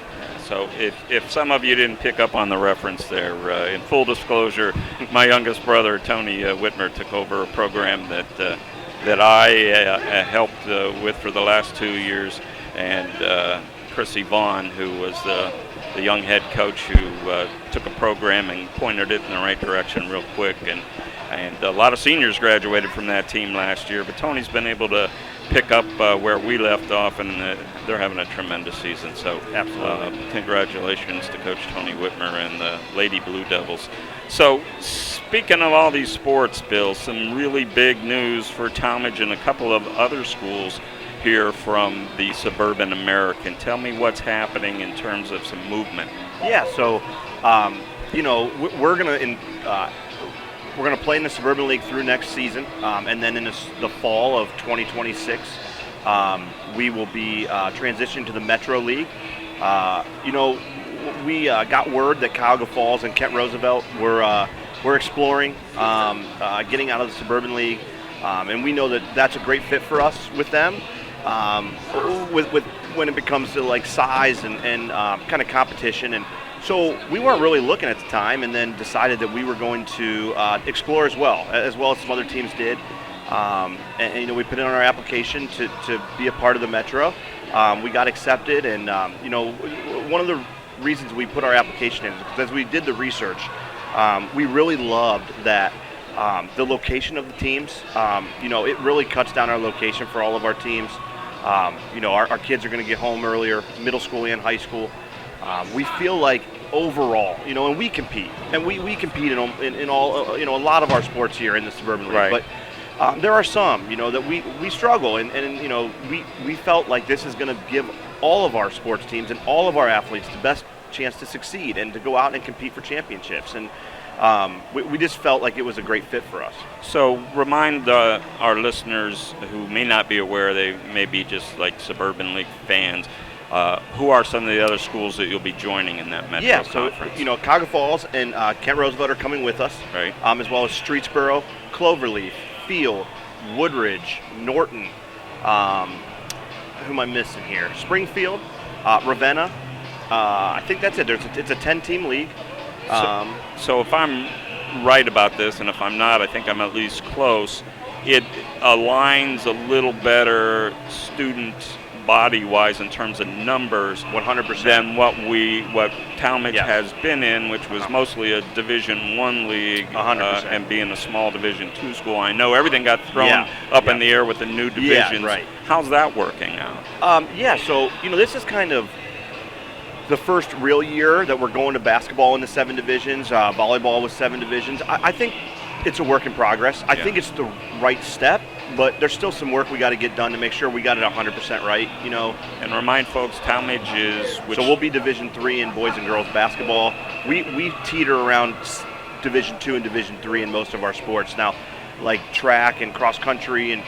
So if some of you didn't pick up on the reference there, in full disclosure, my youngest brother, Tony Whitmer, took over a program that I helped with for the last 2 years, and Chrissy Vaughn, who was the young head coach who took a program and pointed it in the right direction real quick, and a lot of seniors graduated from that team last year, but Tony's been able to pick up where we left off, and they're having a tremendous season. So absolutely, congratulations to Coach Tony Whitmer and the Lady Blue Devils. So speaking of all these sports, Bill, some really big news for Talmadge and a couple of other schools here from the Suburban American. Tell me what's happening in terms of some movement. Yeah, so we're going to we're going to play in the Suburban League through next season, and then in the fall of 2026, we will be transitioning to the Metro League. We got word that Cuyahoga Falls and Kent Roosevelt were exploring getting out of the Suburban League, and we know that that's a great fit for us with them. With when it becomes to like size and kind of competition, and so we weren't really looking at the time, and then decided that we were going to explore as well as some other teams did. And we put in our application to be a part of the Metro. We got accepted, and one of the reasons we put our application in is because as we did the research, we really loved that the location of the teams. It really cuts down our location for all of our teams. Our kids are going to get home earlier, middle school and high school. We feel like overall, and we compete, and we compete in all, a lot of our sports here in the Suburban League. Right. But there are some, that we struggle, and we felt like this is going to give all of our sports teams and all of our athletes the best chance to succeed and to go out and compete for championships. And we just felt like it was a great fit for us. So remind our listeners who may not be aware, they may be just like Suburban League fans, who are some of the other schools that you'll be joining in that Metro Conference? So, Cuyahoga Falls and Kent Roosevelt are coming with us, right? As well as Streetsboro, Cloverleaf, Field, Woodridge, Norton, who am I missing here? Springfield, Ravenna. I think that's it. It's a 10-team league. So if I'm right about this, and if I'm not, I think I'm at least close, it aligns a little better student body-wise in terms of numbers 100% than what Talmadge has been in, which was mostly a Division I league, 100%. And being a small Division II school. I know everything got thrown up in the air with the new divisions. Yeah, right. How's that working out? So this is kind of the first real year that we're going to basketball in the 7 divisions, volleyball with 7 divisions. I think it's a work in progress. I think it's the right step, but there's still some work we got to get done to make sure we got it 100% right, And remind folks, Talmadge is... So we'll be Division III in boys and girls basketball. We teeter around Division II and Division III in most of our sports. Now, like track and cross country and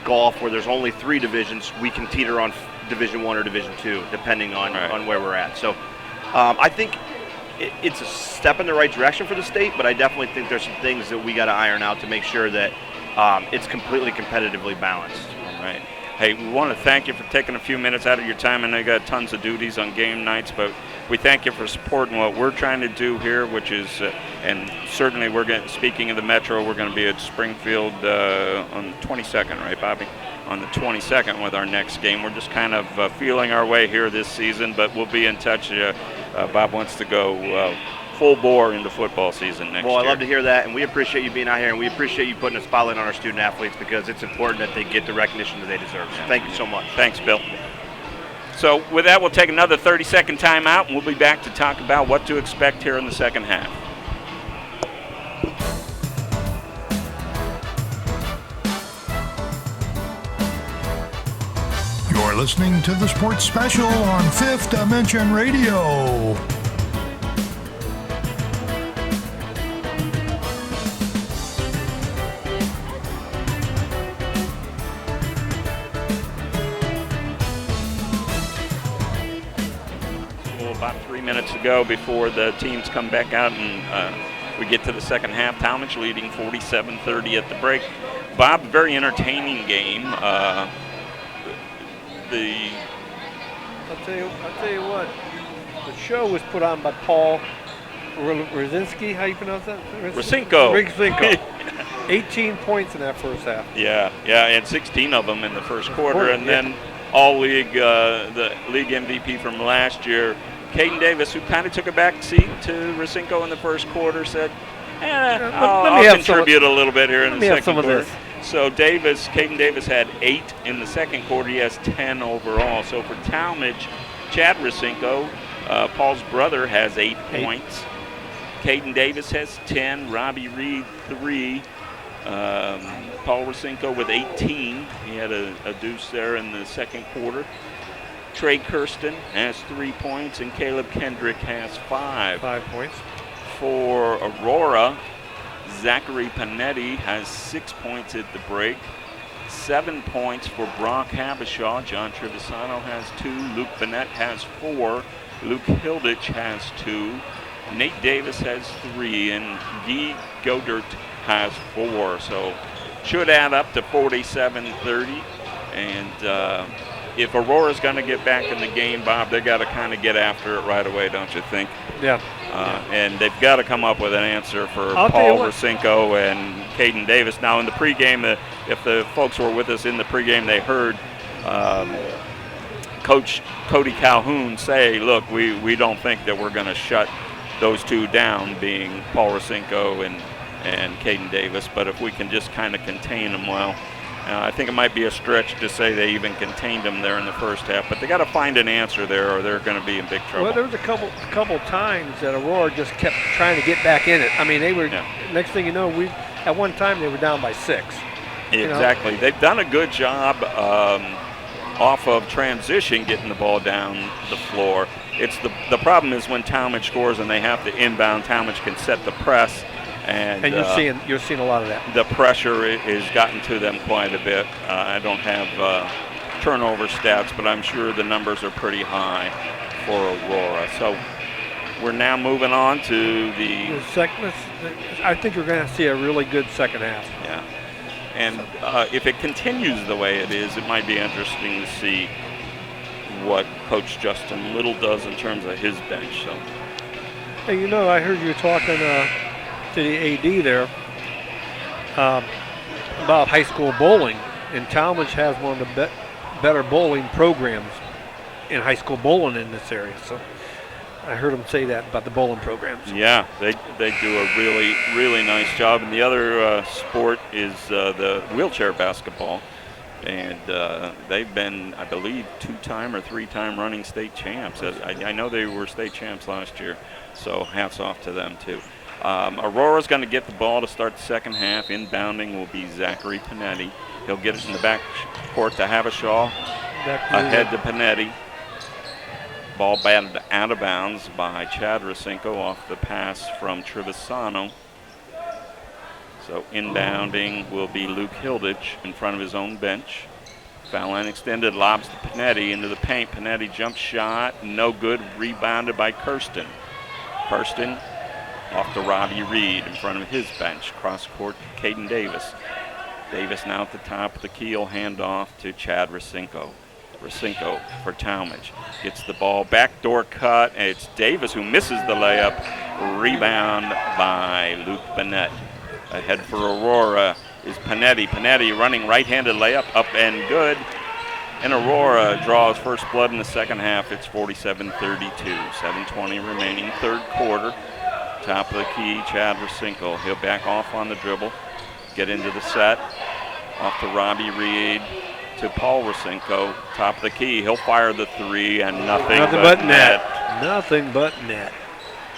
golf, where there's only 3 divisions, we can teeter on Division I or Division II, depending on where we're at. So I think it's a step in the right direction for the state, but I definitely think there's some things that we got to iron out to make sure that it's completely competitively balanced. All right. Hey, we want to thank you for taking a few minutes out of your time. I know you got tons of duties on game nights, but we thank you for supporting what we're trying to do here, which is, and certainly speaking of the Metro, we're going to be at Springfield on the 22nd, right, Bobby? On the 22nd with our next game. We're just kind of feeling our way here this season, but we'll be in touch. Bob wants to go full bore into football season next year. Well, I love to hear that, and we appreciate you being out here, and we appreciate you putting a spotlight on our student athletes because it's important that they get the recognition that they deserve. So thank you so much. Thanks, Bill. So with that, we'll take another 30-second timeout, and we'll be back to talk about what to expect here in the second half. You're listening to the Sports Special on Fifth Dimension Radio. About 3 minutes to go before the teams come back out and we get to the second half. Talmadge leading 47-30 at the break. Bob, very entertaining game. I'll tell you what, the show was put on by Paul Rosinski. How you pronounce that? Rosinko. 18 points in that first half. Yeah, and 16 of them in the first quarter, and then all league, the league MVP from last year, Caden Davis, who kind of took a back seat to Rosinko in the first quarter, said, I'll contribute a little bit here in the second quarter. So Caden Davis had 8 in the second quarter. He has 10 overall. So for Talmadge, Chad Rosinko, Paul's brother, has 8 points. Caden Davis has 10. Robbie Reed, 3. Paul Rosinko with 18. He had a deuce there in the second quarter. Trey Kirsten has 3 points, and Caleb Kendrick has 5. 5 points. For Aurora, Zachary Panetti has 6 points at the break. 7 points for Brock Habishaw. John Trevisano has 2. Luke Bennett has 4. Luke Hilditch has 2. Nate Davis has 3. And Guy Godert has 4. So should add up to 47-30. And if Aurora's going to get back in the game, Bob, they got to kind of get after it right away, don't you think? Yeah. And they've got to come up with an answer for I'll Paul Rosinko and Caden Davis. Now, in the pregame, if the folks were with us in the pregame, they heard Coach Cody Calhoun say, look, we don't think that we're going to shut those two down, being Paul Rosinko and Caden Davis. But if we can just kind of contain them well, I think it might be a stretch to say they even contained them there in the first half, but they got to find an answer there, or they're going to be in big trouble. Well, there was a couple times that Aurora just kept trying to get back in it. I mean, they were. Yeah. Next thing you know, at one time they were down by 6. Exactly. They've done a good job off of transition, getting the ball down the floor. It's the problem is when Talmadge scores and they have to inbound. Talmadge can set the press. And you're seeing a lot of that. The pressure has gotten to them quite a bit. I don't have turnover stats, but I'm sure the numbers are pretty high for Aurora. So we're now moving on to the second. I think we're going to see a really good second half. Yeah, and if it continues the way it is, it might be interesting to see what Coach Justin Little does in terms of his bench. So, hey, I heard you talking to the AD there about high school bowling, and Talmadge has one of the better bowling programs in high school bowling in this area. So I heard him say that about the bowling programs. Yeah, they do a really, really nice job. And the other sport is the wheelchair basketball. And they've been, I believe, 2-time or 3-time running state champs. I know they were state champs last year, so hats off to them too. Aurora's going to get the ball to start the second half. Inbounding will be Zachary Panetti. He'll get it in the back court to Habishaw. Ahead to Panetti. Ball batted out of bounds by Chad Rosinko off the pass from Trevisano. So inbounding will be Luke Hilditch in front of his own bench. Foul line extended, lobs to Panetti into the paint. Panetti jump shot, no good. Rebounded by Kirsten. Kirsten off to Robbie Reed in front of his bench. Cross court to Caden Davis. Davis now at the top of the keel, hand off to Chad Rosinko. Rosinko for Talmadge. Gets the ball, backdoor cut, and it's Davis who misses the layup. Rebound by Luke Bennett. Ahead for Aurora is Panetti. Panetti running right-handed layup, up and good. And Aurora draws first blood in the second half. It's 47-32. 7:20 remaining, third quarter. Top of the key, Chad Rosinko. He'll back off on the dribble, get into the set. Off to Robbie Reed, to Paul Rosinko. Top of the key, he'll fire the three, and nothing but net. Nothing but net.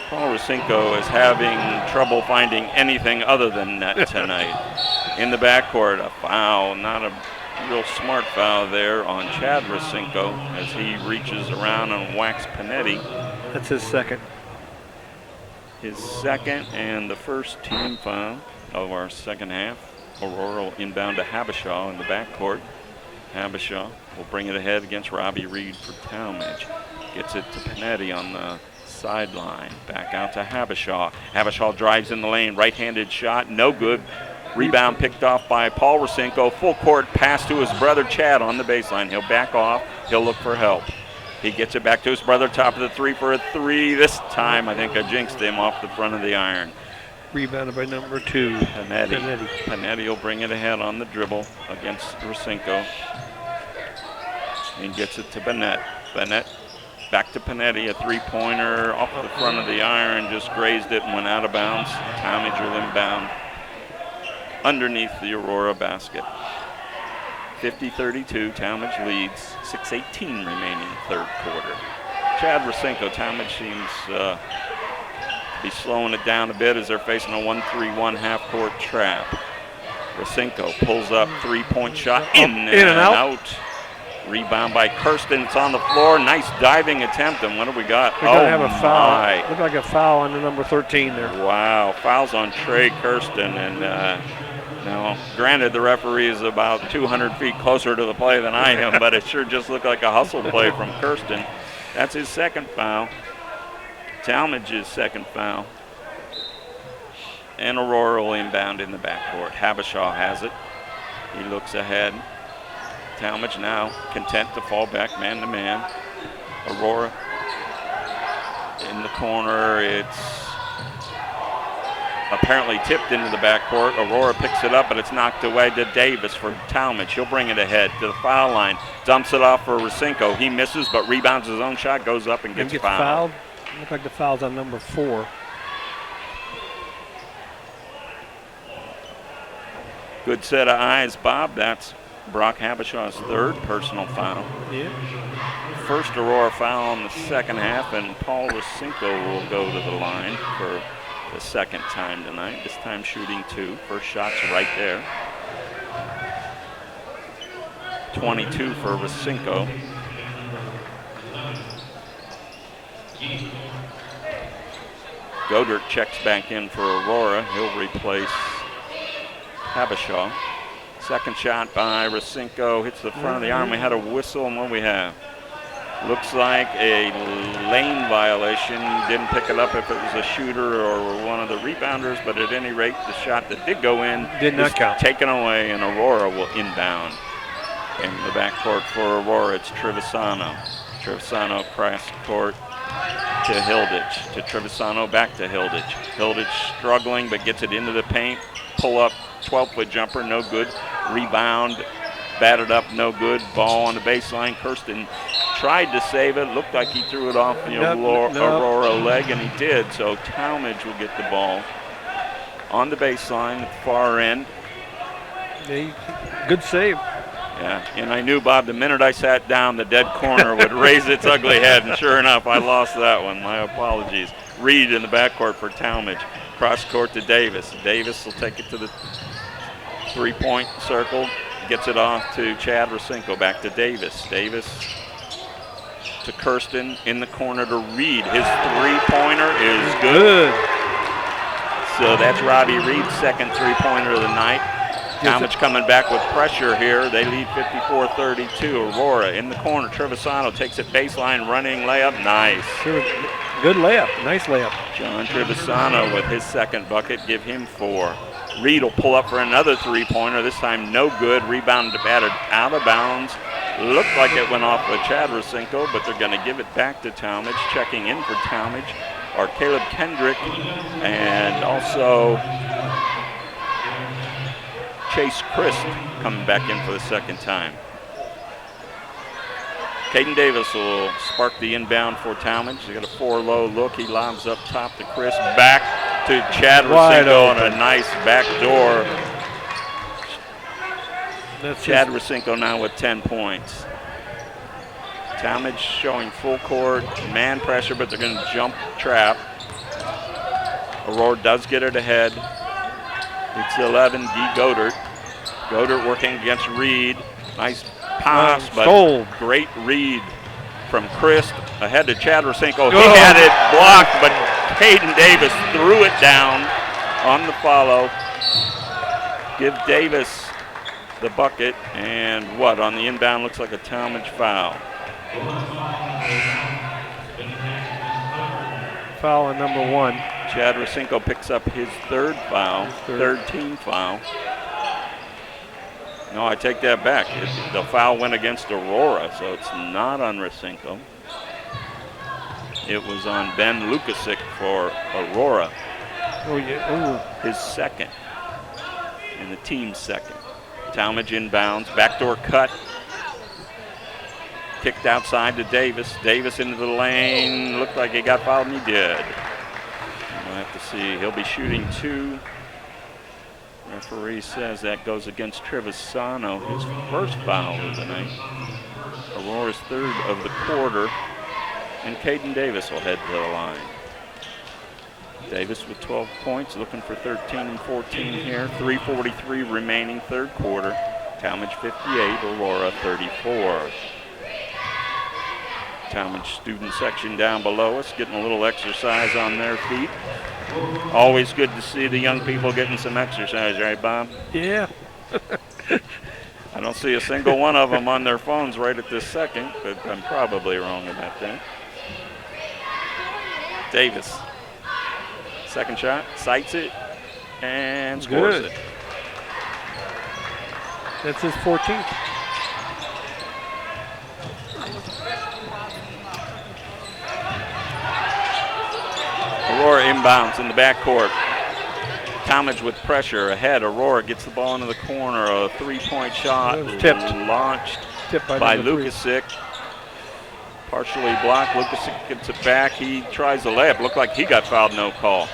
Paul Rosinko is having trouble finding anything other than net tonight. In the backcourt, a foul, not a real smart foul there on Chad Rosinko as he reaches around and whacks Panetti. That's his second. His second and the first team foul of our second half. Aurora will inbound to Habishaw in the backcourt. Habishaw will bring it ahead against Robbie Reed for Talmadge. Gets it to Panetti on the sideline. Back out to Habishaw. Habishaw drives in the lane. Right-handed shot, no good. Rebound picked off by Paul Rosinko. Full court pass to his brother Chad on the baseline. He'll back off. He'll look for help. He gets it back to his brother, top of the three for a three. This time, I think I jinxed him off the front of the iron. Rebounded by number 2, Panetti. Panetti will bring it ahead on the dribble against Rosinko. And gets it to Bennett. Bennett back to Panetti, a three-pointer off the front of the iron, just grazed it and went out of bounds. Talmadge will inbound underneath the Aurora basket. 50-32, Talmadge leads. 6:18 remaining, third quarter. Chad Rosinko, Talmadge seems to be slowing it down a bit as they're facing a 1-3-1 half-court trap. Rosinko pulls up, three-point shot, in and out. Rebound by Kirsten. It's on the floor. Nice diving attempt. And what do we got? They're going to have a foul. My. Look like a foul on the number 13 there. Wow. Fouls on Trey Kirsten. And now, granted, the referee is about 200 feet closer to the play than I am, but it sure just looked like a hustle play from Kirsten. That's his second foul. Talmadge's second foul. And Aurora will inbound in the backcourt. Habishaw has it. He looks ahead. Talmadge now content to fall back man-to-man. Aurora in the corner. It's apparently tipped into the backcourt. Aurora picks it up, but it's knocked away to Davis for Talmadge. He'll bring it ahead to the foul line. Dumps it off for Rasenko. He misses, but rebounds his own shot, goes up and gets fouled. Looks like the foul's on number 4. Good set of eyes, Bob. That's Brock Habishaw's third personal foul. Yeah. First Aurora foul in the second half, and Paul Rasenko will go to the line for the second time tonight, this time shooting 2. First shot's right there. 22 for Rasenko. Godert checks back in for Aurora. He'll replace Habishaw. Second shot by Rasenko, hits the front of the arm. We had a whistle, and what we have? Looks like a lane violation. Didn't pick it up if it was a shooter or one of the rebounders, but at any rate, the shot that did go in did not count. Taken away, and Aurora will inbound. In the backcourt for Aurora, it's Trevisano. Trevisano across court to Hilditch. To Trevisano, back to Hilditch. Hilditch struggling, but gets it into the paint. Pull up, 12-foot jumper, no good. Rebound, batted up, no good. Ball on the baseline. Kirsten tried to save it. Looked like he threw it off the Aurora leg, and he did. So Talmadge will get the ball on the baseline at the far end. Good save. Yeah, and I knew, Bob, the minute I sat down, the dead corner would raise its ugly head, and sure enough, I lost that one. My apologies. Reed in the backcourt for Talmadge. Cross court to Davis. Davis will take it to the three-point circle. Gets it off to Chad Rasenko. Back to Davis. Davis to Kirsten in the corner to Reed. His three-pointer is good. So that's Robbie Reed's second three-pointer of the night. Talmadge coming back with pressure here. They lead 54-32. Aurora in the corner. Trevisano takes it baseline, running layup. Nice. Good layup. Nice layup. John Trevisano with his second bucket. Give him 4. Reed will pull up for another three-pointer. This time no good. Rebound batted out of bounds. Looked like it went off with Chad Rasenko, but they're going to give it back to Talmadge. Checking in for Talmadge are Caleb Kendrick and also Chase Christ coming back in for the second time. Caden Davis will spark the inbound for Talmadge. They got a 4-low look. He lobs up top to Chris. Back to Chad Rasenko on a nice back door. Chad Rasenko now with 10 points. Talmadge showing full court, man pressure, but they're going to jump trap. Aurora does get it ahead. It's 11, D. Godert. Godert working against Reed. Nice pass, but great read from Christ. Ahead to Chad Rasenko. He had it blocked, but Caden Davis threw it down on the follow. Give Davis the bucket, and what? On the inbound looks like a Talmadge foul. Foul on number 1. Chad Rasenko picks up his third foul, third team foul. No, I take that back. The foul went against Aurora, so it's not on Rasenko. It was on Ben Lukasic for Aurora. Oh, yeah. Ooh. His second, and the team's second. Talmadge inbounds, backdoor cut. Kicked outside to Davis. Davis into the lane. Looked like he got fouled, and he did. We'll have to see. He'll be shooting 2. Referee says that goes against Trevisano, his first foul of the night. Aurora's third of the quarter, and Caden Davis will head to the line. Davis with 12 points, looking for 13 and 14 here. 3:43 remaining, third quarter. Talmadge 58, Aurora 34. Talmadge student section down below us getting a little exercise on their feet. Always good to see the young people getting some exercise, right, Bob? Yeah. I don't see a single one of them on their phones right at this second, but I'm probably wrong about that. Davis. Second shot, sights it, and scores Good. it. That's his 14th. Aurora inbounds in the backcourt. Talmadge with pressure ahead. Aurora gets the ball into the corner. A three-point shot Tipped. launched Tipped by number 3. Lukasic. Partially blocked. Lukasic gets it back. He tries the layup. Looked like he got fouled. No call.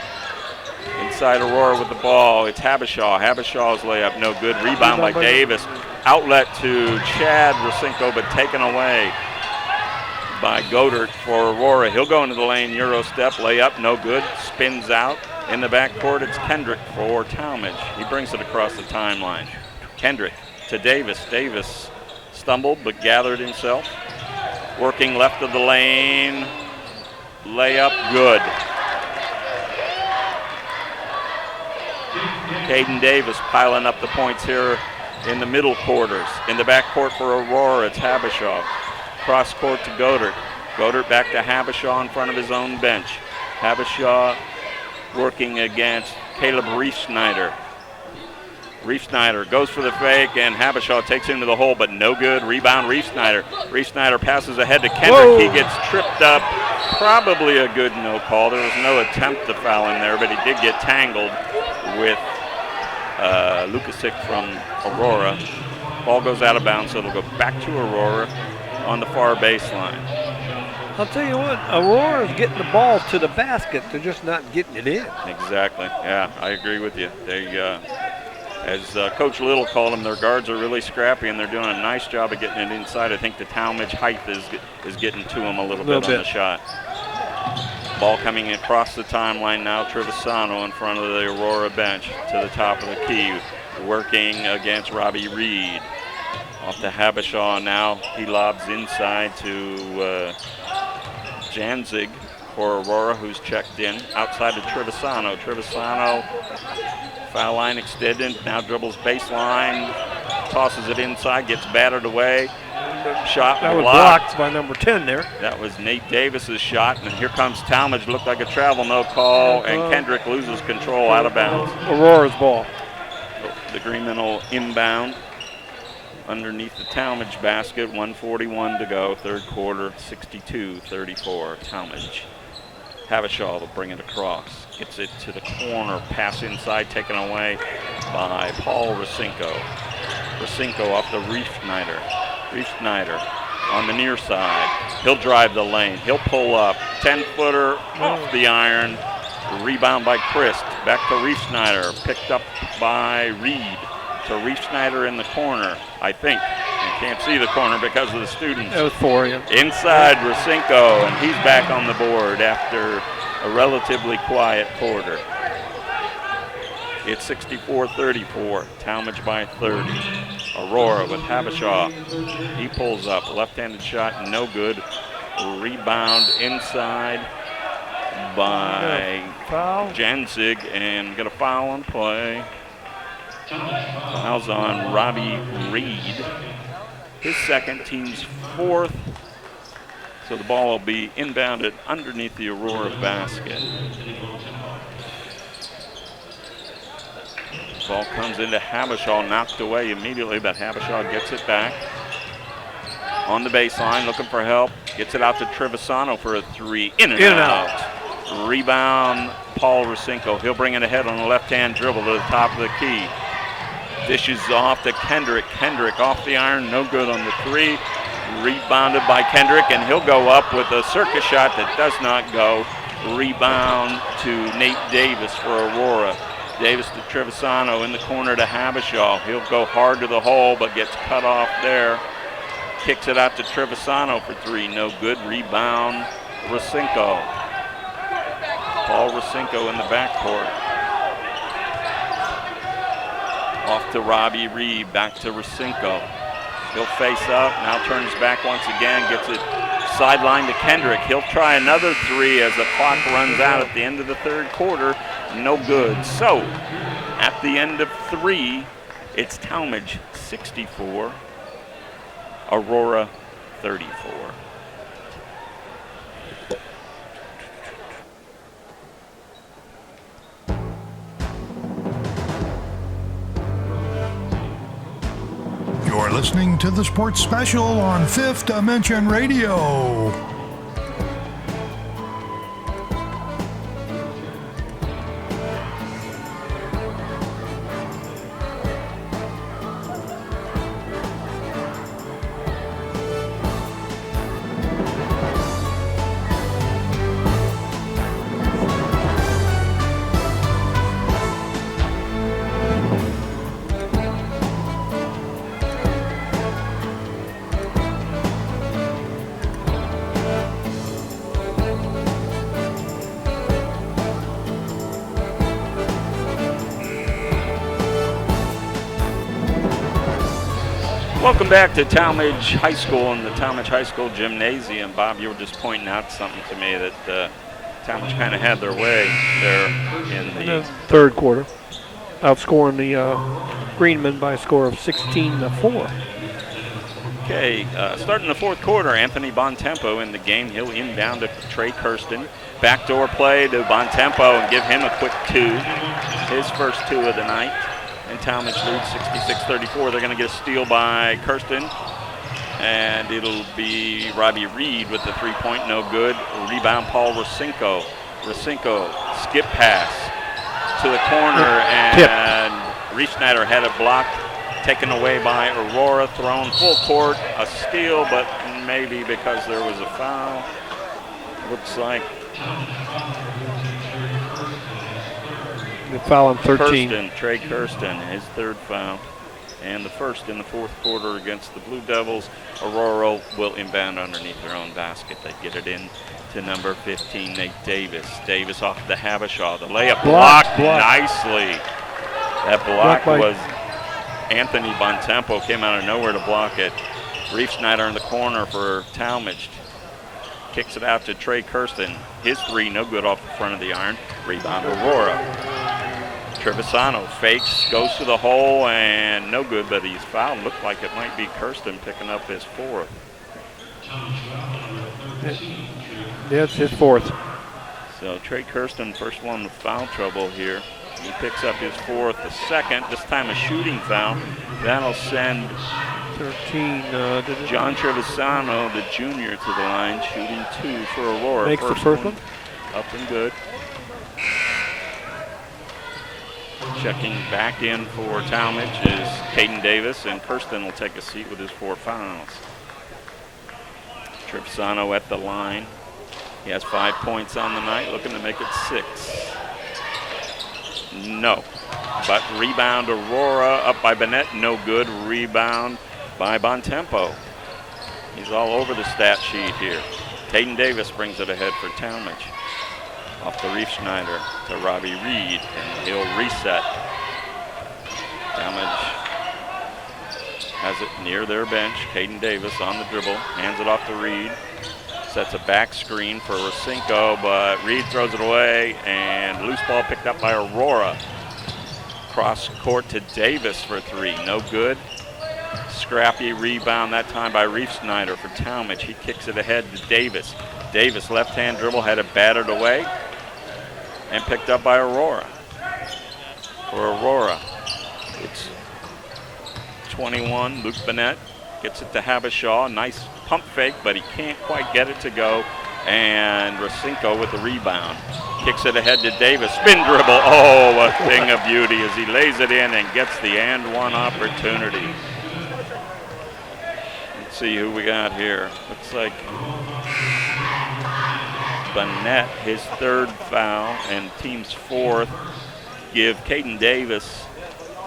Inside Aurora with the ball. It's Habishaw. Habishaw's layup no good. Rebound by Davis. Outlet to Chad Rasinko, but taken away by Godert for Aurora. He'll go into the lane. Euro step. Layup no good. Spins out. In the backcourt, it's Kendrick for Talmadge. He brings it across the timeline. Kendrick to Davis. Davis stumbled but gathered himself. Working left of the lane. Layup good. Caden Davis piling up the points here in the middle quarters. In the backcourt for Aurora, it's Habishaw. Cross court to Godert. Godert back to Habishaw in front of his own bench. Habishaw working against Caleb Reef-Snyder. Reef-Snyder goes for the fake, and Habishaw takes him to the hole, but no good. Rebound, Reef-Snyder. Reef-Snyder passes ahead to Kendrick. Whoa. He gets tripped up. Probably a good no call. There was no attempt to foul in there, but he did get tangled with Lukasic from Aurora. Ball goes out of bounds, so it'll go back to Aurora on the far baseline. I'll tell you what, Aurora's getting the ball to the basket. They're just not getting it in. Exactly. Yeah, I agree with you. They, as Coach Little called them, their guards are really scrappy, and they're doing a nice job of getting it inside. I think the Talmadge height is getting to them a little bit on the shot. Ball coming across the timeline now. Trevisano in front of the Aurora bench to the top of the key, working against Robbie Reed. Off to Habishaw now. He lobs inside to Janzig for Aurora, who's checked in. Outside to Trevisano. Trevisano, foul line extended, now dribbles baseline, tosses it inside, gets battered away. Shot That was blocked. blocked by number 10 there. That was Nate Davis's shot, and here comes Talmadge. Looked like a travel, no call, and Kendrick loses control out of bounds. Aurora's ball. The Greenmen will inbound underneath the Talmadge basket. 1:41 to go, third quarter, 62-34. Talmadge. Habishaw will bring it across. Gets it to the corner. Pass inside, taken away by Paul Rasinko. Rasinko off the Reef-Snyder. Reef-Snyder on the near side. He'll drive the lane. He'll pull up. 10-footer off the iron. Rebound by Christ. Back to Reef-Snyder. Picked up by Reed. To Reef-Snyder in the corner, I think. You can't see the corner because of the students. That was for you. Inside Rasinko, and he's back on the board after a relatively quiet quarter. It's 64-34, Talmadge by 30. Aurora with Habishaw. He pulls up, left-handed shot, no good. Rebound inside by Janzig, and got a foul on play. Foul's on Robbie Reed. His second, team's fourth. So the ball will be inbounded underneath the Aurora basket. Ball comes into Habishaw, knocked away immediately, but Habishaw gets it back. On the baseline, looking for help. Gets it out to Trevisano for a three. In and out. Rebound, Paul Rasinko. He'll bring it ahead on the left-hand dribble to the top of the key. Dishes off to Kendrick. Kendrick off the iron, no good on the three. Rebounded by Kendrick, and he'll go up with a circus shot that does not go. Rebound to Nate Davis for Aurora. Davis to Trevisano in the corner to Habishaw. He'll go hard to the hole, but gets cut off there. Kicks it out to Trevisano for three, no good. Rebound, Rasinko. Paul Rasinko in the backcourt. Off to Robbie Reed, back to Rosinko. He'll face up, now turns back once again, gets it sideline to Kendrick. He'll try another three as the clock runs out at the end of the third quarter. No good. So, at the end of three, it's Talmadge 64, Aurora 34. You're listening to the Sports Special on Fifth Dimension Radio. Welcome back to Talmadge High School and the Talmadge High School Gymnasium. Bob, you were just pointing out something to me that Talmadge kind of had their way there in the third quarter, outscoring the Greenmen by a score of 16-4. Okay, starting the fourth quarter, Anthony Bontempo in the game. He'll inbound to Trey Kirsten. Backdoor play to Bontempo and give him a quick two, his first two of the night. And Talmadge leads 66-34. They're going to get a steal by Kirsten. And it'll be Robbie Reed with the three-point, no good. Rebound, Paul Rosinko. Rosinko, skip pass to the corner, and Reed-Schneider had it blocked, taken away by Aurora, thrown full court, a steal, but maybe because there was a foul. Looks like the foul on 13. Kirsten, Trey Kirsten, his third foul, and the first in the fourth quarter against the Blue Devils. Aurora will inbound underneath their own basket. They get it in to number 15, Nate Davis. Davis off the Havashaw. The layup blocked nicely. That block was Anthony Bontempo, came out of nowhere to block it. Reed-Schneider in the corner for Talmadge. Kicks it out to Trey Kirsten. His three, no good off the front of the iron. Rebound, Aurora. Trevisano fakes, goes to the hole, and no good, but he's fouled. Looked like it might be Kirsten picking up his fourth. Yeah, it's his fourth. So Trey Kirsten, first one with foul trouble here. He picks up his fourth, the second, this time a shooting foul. That'll send 13. John Trevisano, the junior, to the line, shooting two for Aurora. Makes the first one. Up and good. Checking back in for Talmadge is Caden Davis, and Kirsten will take a seat with his 4 fouls. Trevisano at the line. He has 5 points on the night, looking to make it 6. No. But rebound Aurora, up by Bennett, no good. Rebound by Bontempo. He's all over the stat sheet here. Caden Davis brings it ahead for Talmadge. Off the Reed-Schneider to Robbie Reed, and he'll reset. Talmadge has it near their bench. Caden Davis on the dribble, hands it off to Reed. Sets a back screen for Rosinko, but Reed throws it away, and loose ball picked up by Aurora. Cross court to Davis for 3, no good. Scrappy rebound that time by Reed-Schneider for Talmadge. He kicks it ahead to Davis. Davis, left-hand dribble, had it battered away and picked up by Aurora. For Aurora, it's 21, Luke Bennett gets it to Havashaw. Nice pump fake, but he can't quite get it to go. And Rosinko with the rebound. Kicks it ahead to Davis. Spin dribble. Oh, a thing of beauty as he lays it in and gets the and one opportunity. Let's see who we got here. Looks like Bennett, his 3rd foul, and team's 4th. Give Caden Davis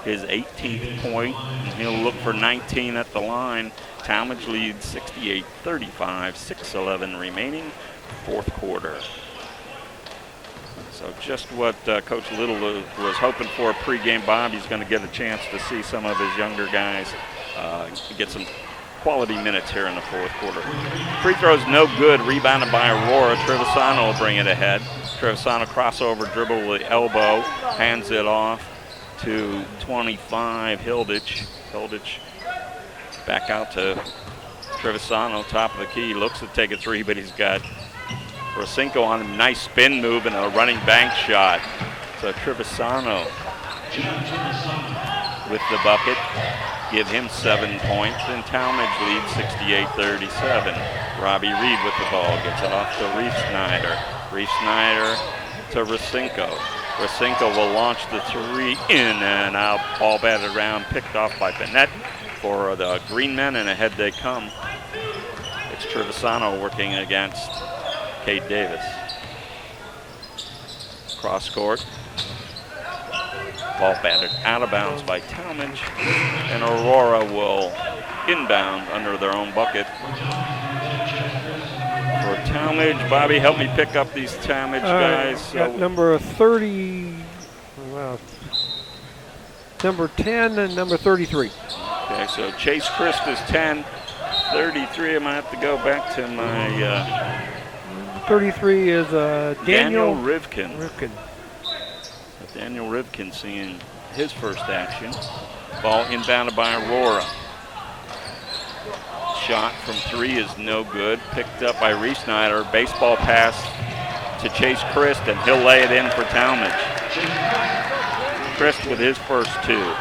his 18th point, and he'll look for 19 at the line. Talmadge leads 68-35, 6:11 remaining, 4th quarter. So just what Coach Little was hoping for pregame. Bobby's going to get a chance to see some of his younger guys get some quality minutes here in the fourth quarter. Free throw's no good. Rebounded by Aurora. Trevisano will bring it ahead. Trevisano crossover, dribble with the elbow, hands it off to 25, Hilditch. Hilditch back out to Trevisano, top of the key. Looks to take a three, but he's got Rosinko on a nice spin move and a running bank shot. So Trevisano with the bucket. Give him 7 points, and Talmadge leads 68-37. Robbie Reed with the ball, gets it off to Reef Snyder. Reef Snyder to Rosinko. Rosinko will launch the three in and out, ball batted around, picked off by Bennett for the Green Men, and ahead they come. It's Trevisano working against Cade Davis. Cross court. Ball batted out of bounds by Talmadge, and Aurora will inbound under their own bucket. For Talmadge, Bobby, help me pick up these Talmadge guys. Got number 30, number 10 and number 33. Okay, so Chase Christ is 10, 33. I'm gonna have to go back to my 33 is Daniel Rivkin. Rivkin. Daniel Rivkin seeing his first action. Ball inbounded by Aurora. Shot from three is no good. Picked up by Reef Snyder. Baseball pass to Chase Christ, and he'll lay it in for Talmadge. Christ with his first two.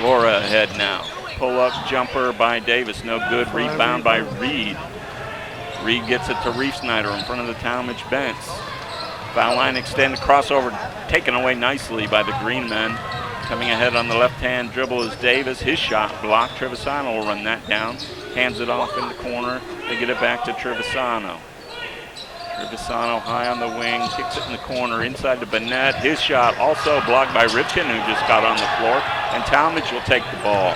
Aurora ahead now. Pull-up jumper by Davis, no good. Rebound by Reed. Reed gets it to Reef Snyder in front of the Talmadge bench. Foul line extended, crossover taken away nicely by the Green Men. Coming ahead on the left-hand dribble is Davis. His shot blocked. Trevisano will run that down. Hands it off in the corner. They get it back to Trevisano. Trevisano high on the wing, kicks it in the corner inside to Bennett. His shot also blocked by Ripken, who just got on the floor. And Talmadge will take the ball.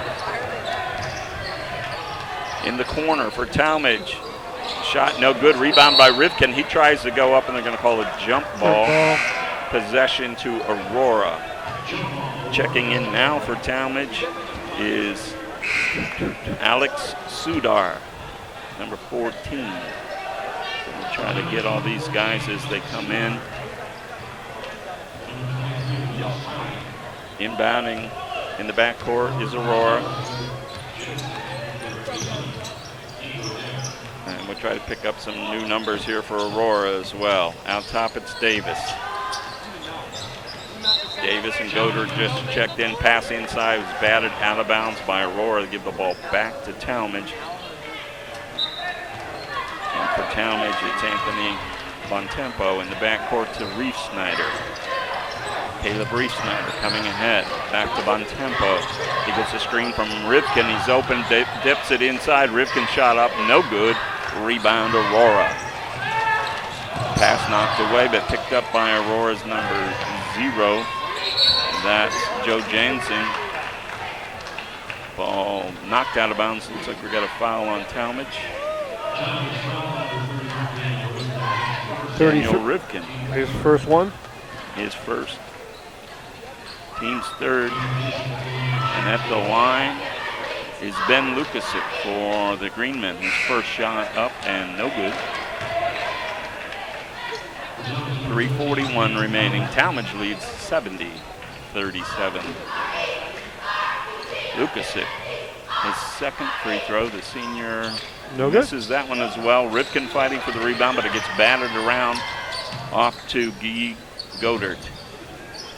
In the corner for Talmadge. Shot no good. Rebound by Rivkin. He tries to go up, and they're going to call a jump ball. Possession to Aurora. Checking in now for Talmadge is Alex Sudar, number 14. We'll try to get all these guys as they come in. Inbounding in the backcourt is Aurora. And we'll try to pick up some new numbers here for Aurora as well. Out top, it's Davis. Davis and Goddard just checked in. Pass inside was batted out of bounds by Aurora. They give the ball back to Talmadge. And for Talmadge, it's Anthony Bontempo in the backcourt to Reef Snyder. Caleb Reef Snyder coming ahead. Back to Bontempo. He gets a screen from Rivkin. He's open, dips it inside. Rivkin shot up, no good. Rebound Aurora. Pass knocked away, but picked up by Aurora's number 0. That's Joe Jansen. Ball knocked out of bounds. Looks like we got a foul on Talmadge. Daniel Rivkin. His first one. His first. Team's third. And at the line is Ben Lukasic for the Green Men. His first shot up and no good. 3:41 remaining. Talmadge leads 70-37. Lukasic, his second free throw, the senior misses that one as well. Ripken fighting for the rebound, but it gets battered around off to Guy Goddard.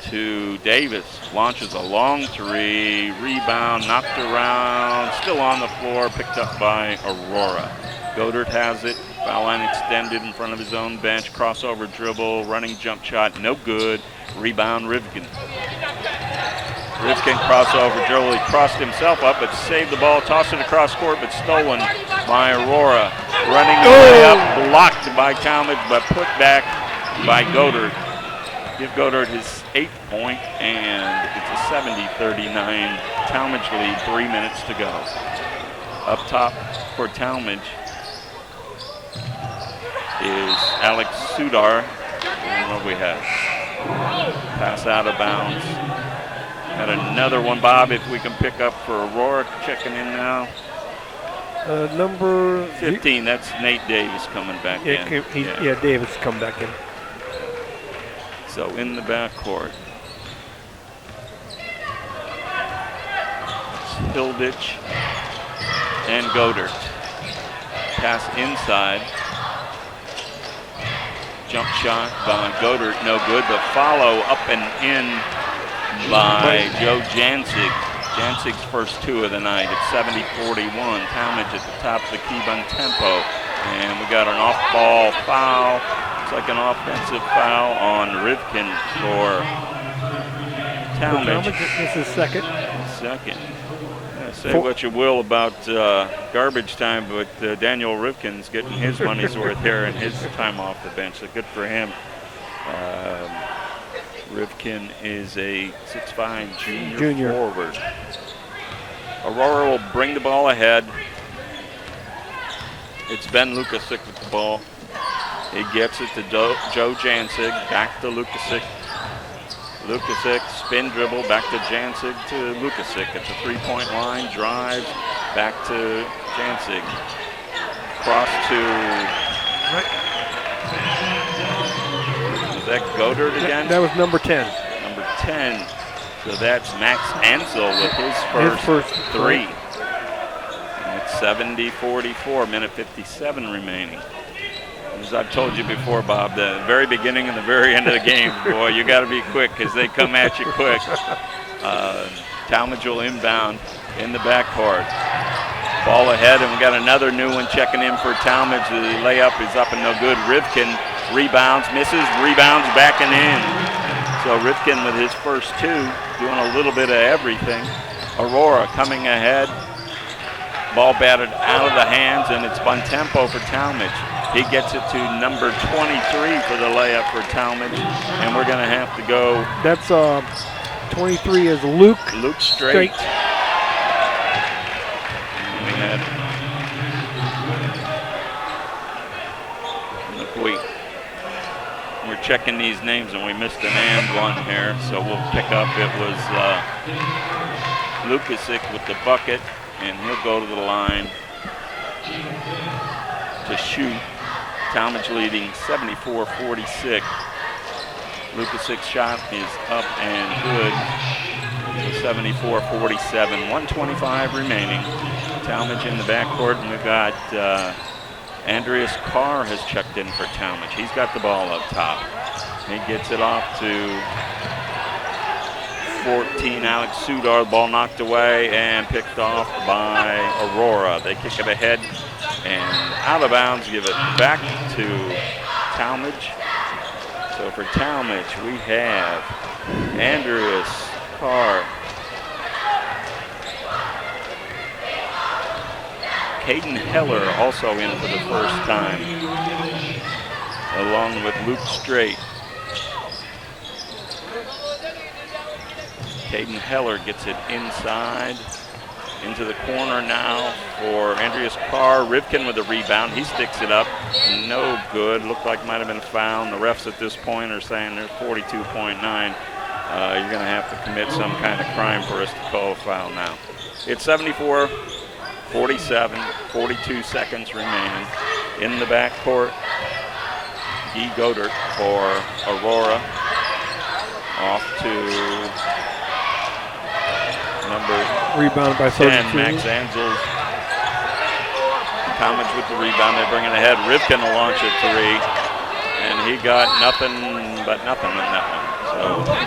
To Davis, launches a long three, rebound, knocked around, still on the floor, picked up by Aurora. Goddard has it, foul line extended in front of his own bench, crossover dribble, running jump shot, no good, rebound Rivkin. Rivkin crossover dribble, he crossed himself up, but saved the ball, tossed it across court, but stolen by Aurora. Running way up, blocked by Talmadge, but put back by Goddard. Give Goddard his 8th point, and it's a 70-39 Talmadge lead, 3 minutes to go. Up top for Talmadge is Alex Sudar. And what we have? Pass out of bounds. Got another one, Bob, if we can pick up for Aurora. Checking in now. Number 15, that's Nate Davis coming back in. Davis come back in. So in the backcourt, Hilditch and Godert. Pass inside. Jump shot by Godert, no good. The follow up and in by Joe Jancig. Jancig's first two of the night at 70-41. Talmadge at the top of the key on tempo. And we got an off-ball foul. It's like an offensive foul on Rivkin for Talmadge. This is second. Say what you will about garbage time, but Daniel Rivkin's getting his money's worth here and his time off the bench, so good for him. Rivkin is a 6'5" junior forward. Aurora will bring the ball ahead. It's Ben Lukasic with the ball. He gets it to Joe Jancig, back to Lukasic. Lukasic, spin dribble, back to Jancig to Lukasic at the three-point line, drives, back to Jancig. Cross to, was that Godert again? That was number 10. Number 10. So that's Max Ansel with his first three. And it's 70-44, minute 57 remaining. As I've told you before, Bob, the very beginning and the very end of the game, boy, you got to be quick because they come at you quick. Talmadge will inbound in the backcourt. Ball ahead, and we got another new one checking in for Talmadge. The layup is up and no good. Rivkin rebounds, misses, rebounds, back and in. So Rivkin with his first two, doing a little bit of everything. Aurora coming ahead. Ball batted out of the hands, and it's Bontempo for Talmadge. He gets it to number 23 for the layup for Talmadge, and we're going to have to go. That's 23 is Luke Straight. We're checking these names, and we missed an and one here, so we'll pick up. It was Lukasic with the bucket, and he'll go to the line to shoot. Talmadge leading 74-46. Lukasic's shot is up and good. 74-47. 1:25 remaining. Talmadge in the backcourt, and we've got Andreas Carr has checked in for Talmadge. He's got the ball up top. He gets it off to 14, Alex Sudar. The ball knocked away and picked off by Aurora. They kick it ahead and out of bounds, give it back to Talmadge. So for Talmadge, we have Andreas Carr, Caden Heller also in for the first time, along with Luke Straight. Caden Heller gets it inside, into the corner now for Andreas Carr. Rivkin with the rebound. He sticks it up. No good. Looked like might have been a foul. And the refs at this point are saying there's 42.9. You're going to have to commit some kind of crime for us to call a foul now. It's 74-47, 42 seconds remaining. In the backcourt, Guy Godert for Aurora. Off to number rebound by 10, Max Ansel. Talmadge with the rebound. They bring it ahead. Rivkin will launch a three, and he got nothing but nothing in that one. So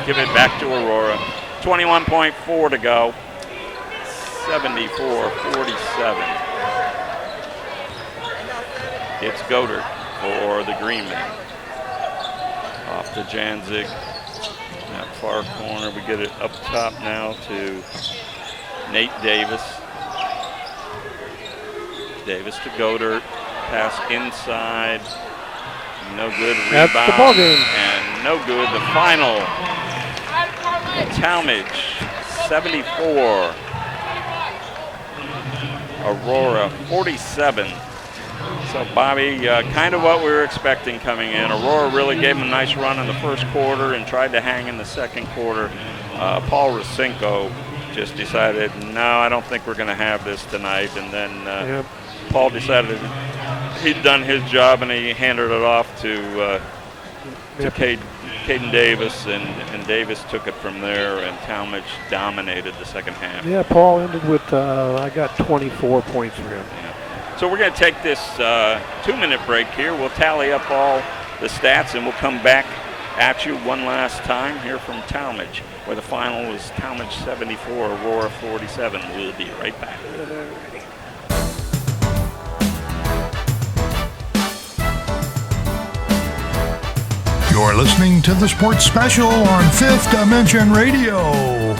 give it back to Aurora. 21.4 to go. 74-47. It's Godert for the Greenmen. Off to Jancig. That far corner, we get it up top now to Nate Davis. Davis to Godert. Pass inside. No good. Rebound. That's the ball game. And no good. The final. Talmadge 74. Aurora 47. So, Bobby, kind of what we were expecting coming in. Aurora really gave them a nice run in the first quarter and tried to hang in the second quarter. Paul Racinko just decided, no, I don't think we're going to have this tonight. And then Paul decided he'd done his job, and he handed it off to Caden Davis, and Davis took it from there, and Talmadge dominated the second half. Yeah, Paul ended with, I got 24 points for him. Yeah. So we're going to take this 2-minute break here. We'll tally up all the stats, and we'll come back at you one last time here from Talmadge, where the final was Talmadge 74, Aurora 47. We'll be right back. You're listening to the Sports Special on Fifth Dimension Radio.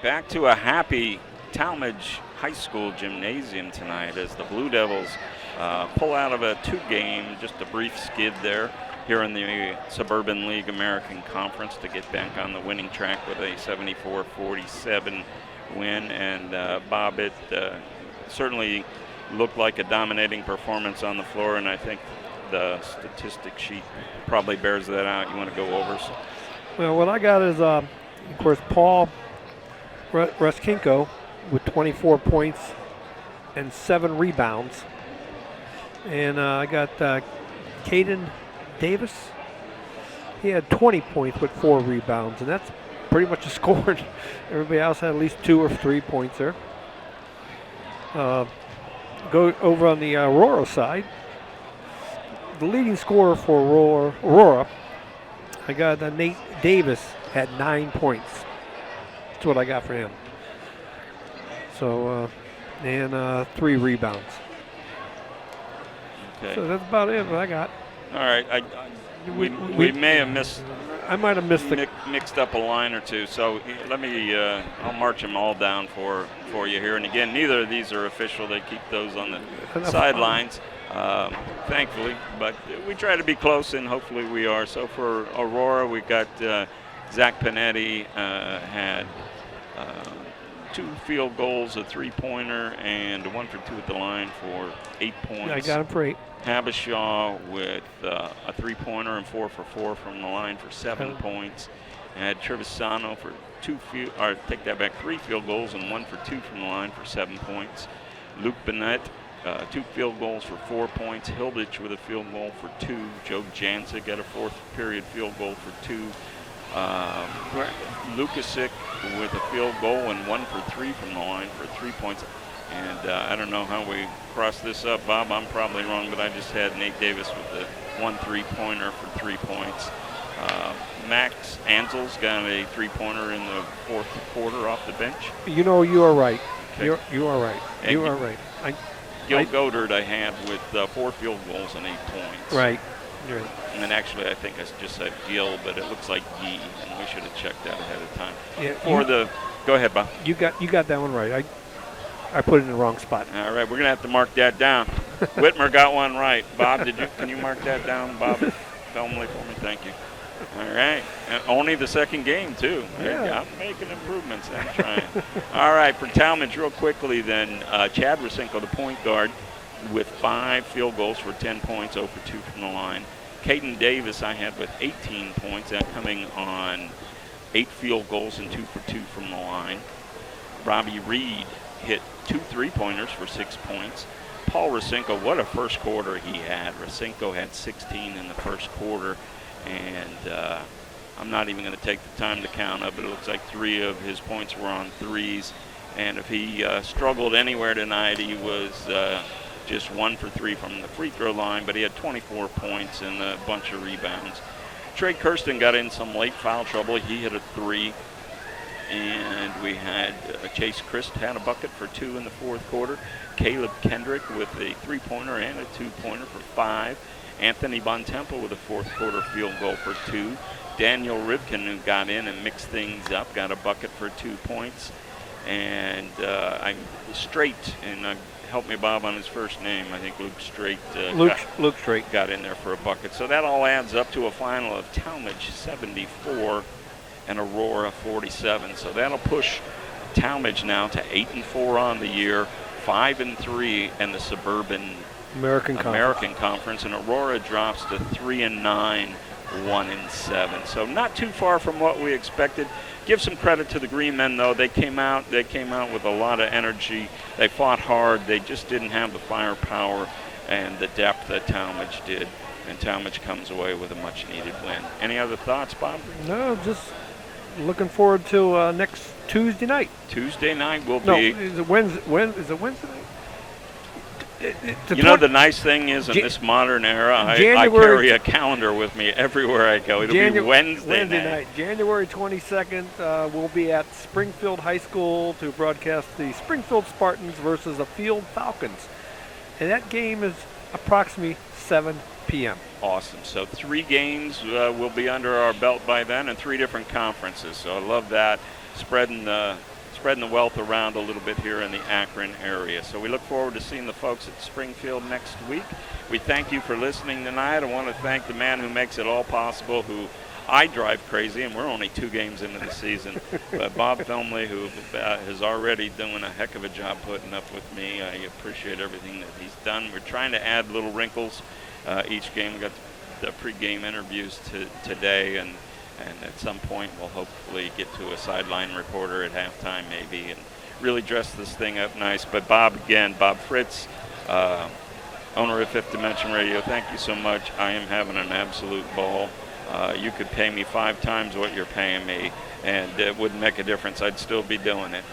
Back to a happy Talmadge High School gymnasium tonight as the Blue Devils pull out of a 2-game, just a brief skid there here in the Suburban League American Conference to get back on the winning track with a 74-47 win. And Bob, it certainly looked like a dominating performance on the floor, and I think the statistic sheet probably bears that out. You want to go over? Well, what I got is, of course, Paul Raskinko with 24 points and 7 rebounds. And I got Caden Davis. He had 20 points with 4 rebounds, and that's pretty much a score. Everybody else had at least 2 or 3 points there. Go over on the Aurora side. The leading scorer for Aurora, I got Nate Davis had 9 points. That's what I got for him. So, and 3 rebounds. Okay. So that's about it. What I got. All right. We may have missed. I might have mixed up a line or two. So let me. I'll march them all down for you here. And again, neither of these are official. They keep those on the sidelines, thankfully. But we try to be close, and hopefully we are. So for Aurora, we got Zach Panetti had 2 field goals, a 3-pointer, and 1 for 2 at the line for 8 points. Yeah, I got him for 8. Habishaw with a 3-pointer and 4 for 4 from the line for 7 points. And had Trevisano for 3 field goals and 1 for 2 from the line for 7 points. Luke Bennett, 2 field goals for 4 points. Hilditch with a field goal for 2. Joe Jansa got a 4th period field goal for 2. Lukasic with a field goal and 1 for 3 from the line for 3 points. And I don't know how we crossed this up, Bob. I'm probably wrong, but I just had Nate Davis with the 1 3-pointer for 3 points. Max Ansel's got a 3-pointer in the 4th quarter off the bench. You know, you are right. Okay. You are right. And you are right. Gil Goddard I had with 4 field goals and 8 points. Right. Right. And then actually, I think I just said Gill, but it looks like Yee, and we should have checked that ahead of time. Yeah, Go ahead, Bob. You got that one right. I put it in the wrong spot. All right, we're gonna have to mark that down. Whitmer got one right. Bob, can you mark that down, Bob? Filmly for me, thank you. All right, and only the second game too. Yeah. I'm making improvements. I'm trying. All right, for Talmadge, real quickly then, Chad Rasenko, the point guard, with 5 field goals for 10 points, 0 for 2 from the line. Caden Davis I had with 18 points, that coming on 8 field goals and 2 for 2 from the line. Robbie Reed hit 2 3-pointers for 6 points. Paul Rasenko, what a first quarter he had. Rasenko had 16 in the first quarter, and I'm not even going to take the time to count up, but it looks like 3 of his points were on threes. And if he struggled anywhere tonight, he was just 1 for 3 from the free throw line, but he had 24 points and a bunch of rebounds. Trey Kirsten got in some late foul trouble. He hit a 3. And we had Chase Christ had a bucket for 2 in the fourth quarter. Caleb Kendrick with a 3-pointer and a 2-pointer for 5. Anthony Bontempo with a fourth quarter field goal for 2. Daniel Rivkin, who got in and mixed things up, got a bucket for 2 points. And Straight, and help me, Bob, on his first name. I think Luke Straight. Luke Straight got in there for a bucket. So that all adds up to a final of Talmadge 74 and Aurora 47. So that'll push Talmadge now to 8-4 on the year, 5-3 in the Suburban American Conference, and Aurora drops to 3-9, 1-7. So not too far from what we expected. Give some credit to the Green Men, though. They came out with a lot of energy. They fought hard. They just didn't have the firepower and the depth that Talmadge did. And Talmadge comes away with a much-needed win. Any other thoughts, Bob? No, just looking forward to next Tuesday night. Tuesday night will No, be. is it Wednesday? Is it Wednesday night? The nice thing is, in this modern era, I carry a calendar with me everywhere I go. It'll be Wednesday night. January 22nd, we'll be at Springfield High School to broadcast the Springfield Spartans versus the Field Falcons. And that game is approximately 7 p.m. Awesome. So 3 games will be under our belt by then, and 3 different conferences. So I love that, spreading the wealth around a little bit here in the Akron area. So we look forward to seeing the folks at Springfield next week. We thank you for listening tonight. I want to thank the man who makes it all possible, who I drive crazy, and we're only 2 games into the season. But Bob Filmley, who is already doing a heck of a job putting up with me. I appreciate everything that he's done. We're trying to add little wrinkles each game. We got the pregame interviews today, and at some point we'll hopefully get to a sideline reporter at halftime maybe and really dress this thing up nice. But Bob Fritz, owner of Fifth Dimension Radio, thank you so much. I am having an absolute ball. You could pay me 5 times what you're paying me, and it wouldn't make a difference. I'd still be doing it,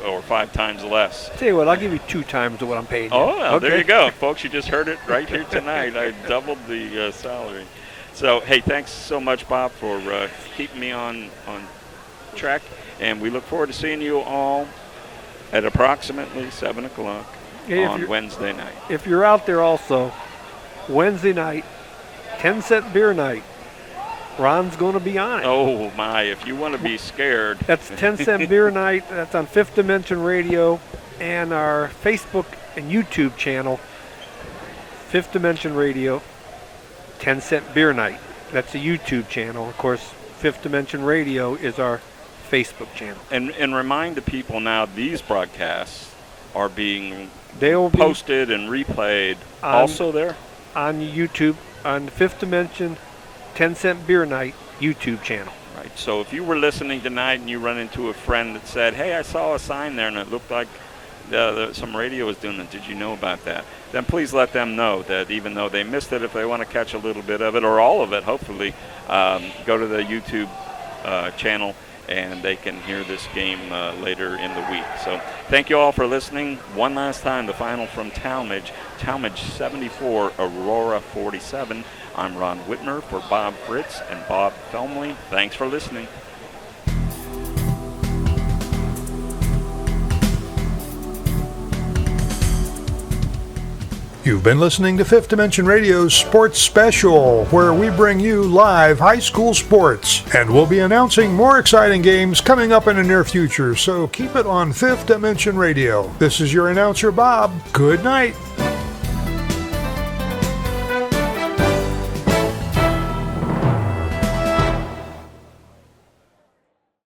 or 5 times less. Tell you what, I'll give you 2 times what I'm paying you. Oh, well, okay. There you go. Folks, you just heard it right here tonight. I doubled the salary. So, hey, thanks so much, Bob, for keeping me on track. And we look forward to seeing you all at approximately 7 o'clock on Wednesday night. If you're out there also, Wednesday night, 10-cent beer night. Ron's going to be on it. Oh, my. If you want to be scared. That's 10-cent beer night. That's on Fifth Dimension Radio and our Facebook and YouTube channel, Fifth Dimension Radio, 10-cent beer night. That's a YouTube channel. Of course, Fifth Dimension Radio is our Facebook channel. And remind the people now, these broadcasts are being posted and replayed also there? On YouTube, on the Fifth Dimension 10-cent beer night YouTube channel. Right. So if you were listening tonight and you run into a friend that said, hey, I saw a sign there and it looked like some radio was doing it, did you know about that? Then please let them know that even though they missed it, if they want to catch a little bit of it or all of it, hopefully, go to the YouTube channel and they can hear this game later in the week. So thank you all for listening. One last time, the final from Talmadge 74, Aurora 47. I'm Ron Whitmer for Bob Fritz and Bob Felmley. Thanks for listening. You've been listening to Fifth Dimension Radio's Sports Special, where we bring you live high school sports. And we'll be announcing more exciting games coming up in the near future, so keep it on Fifth Dimension Radio. This is your announcer, Bob. Good night.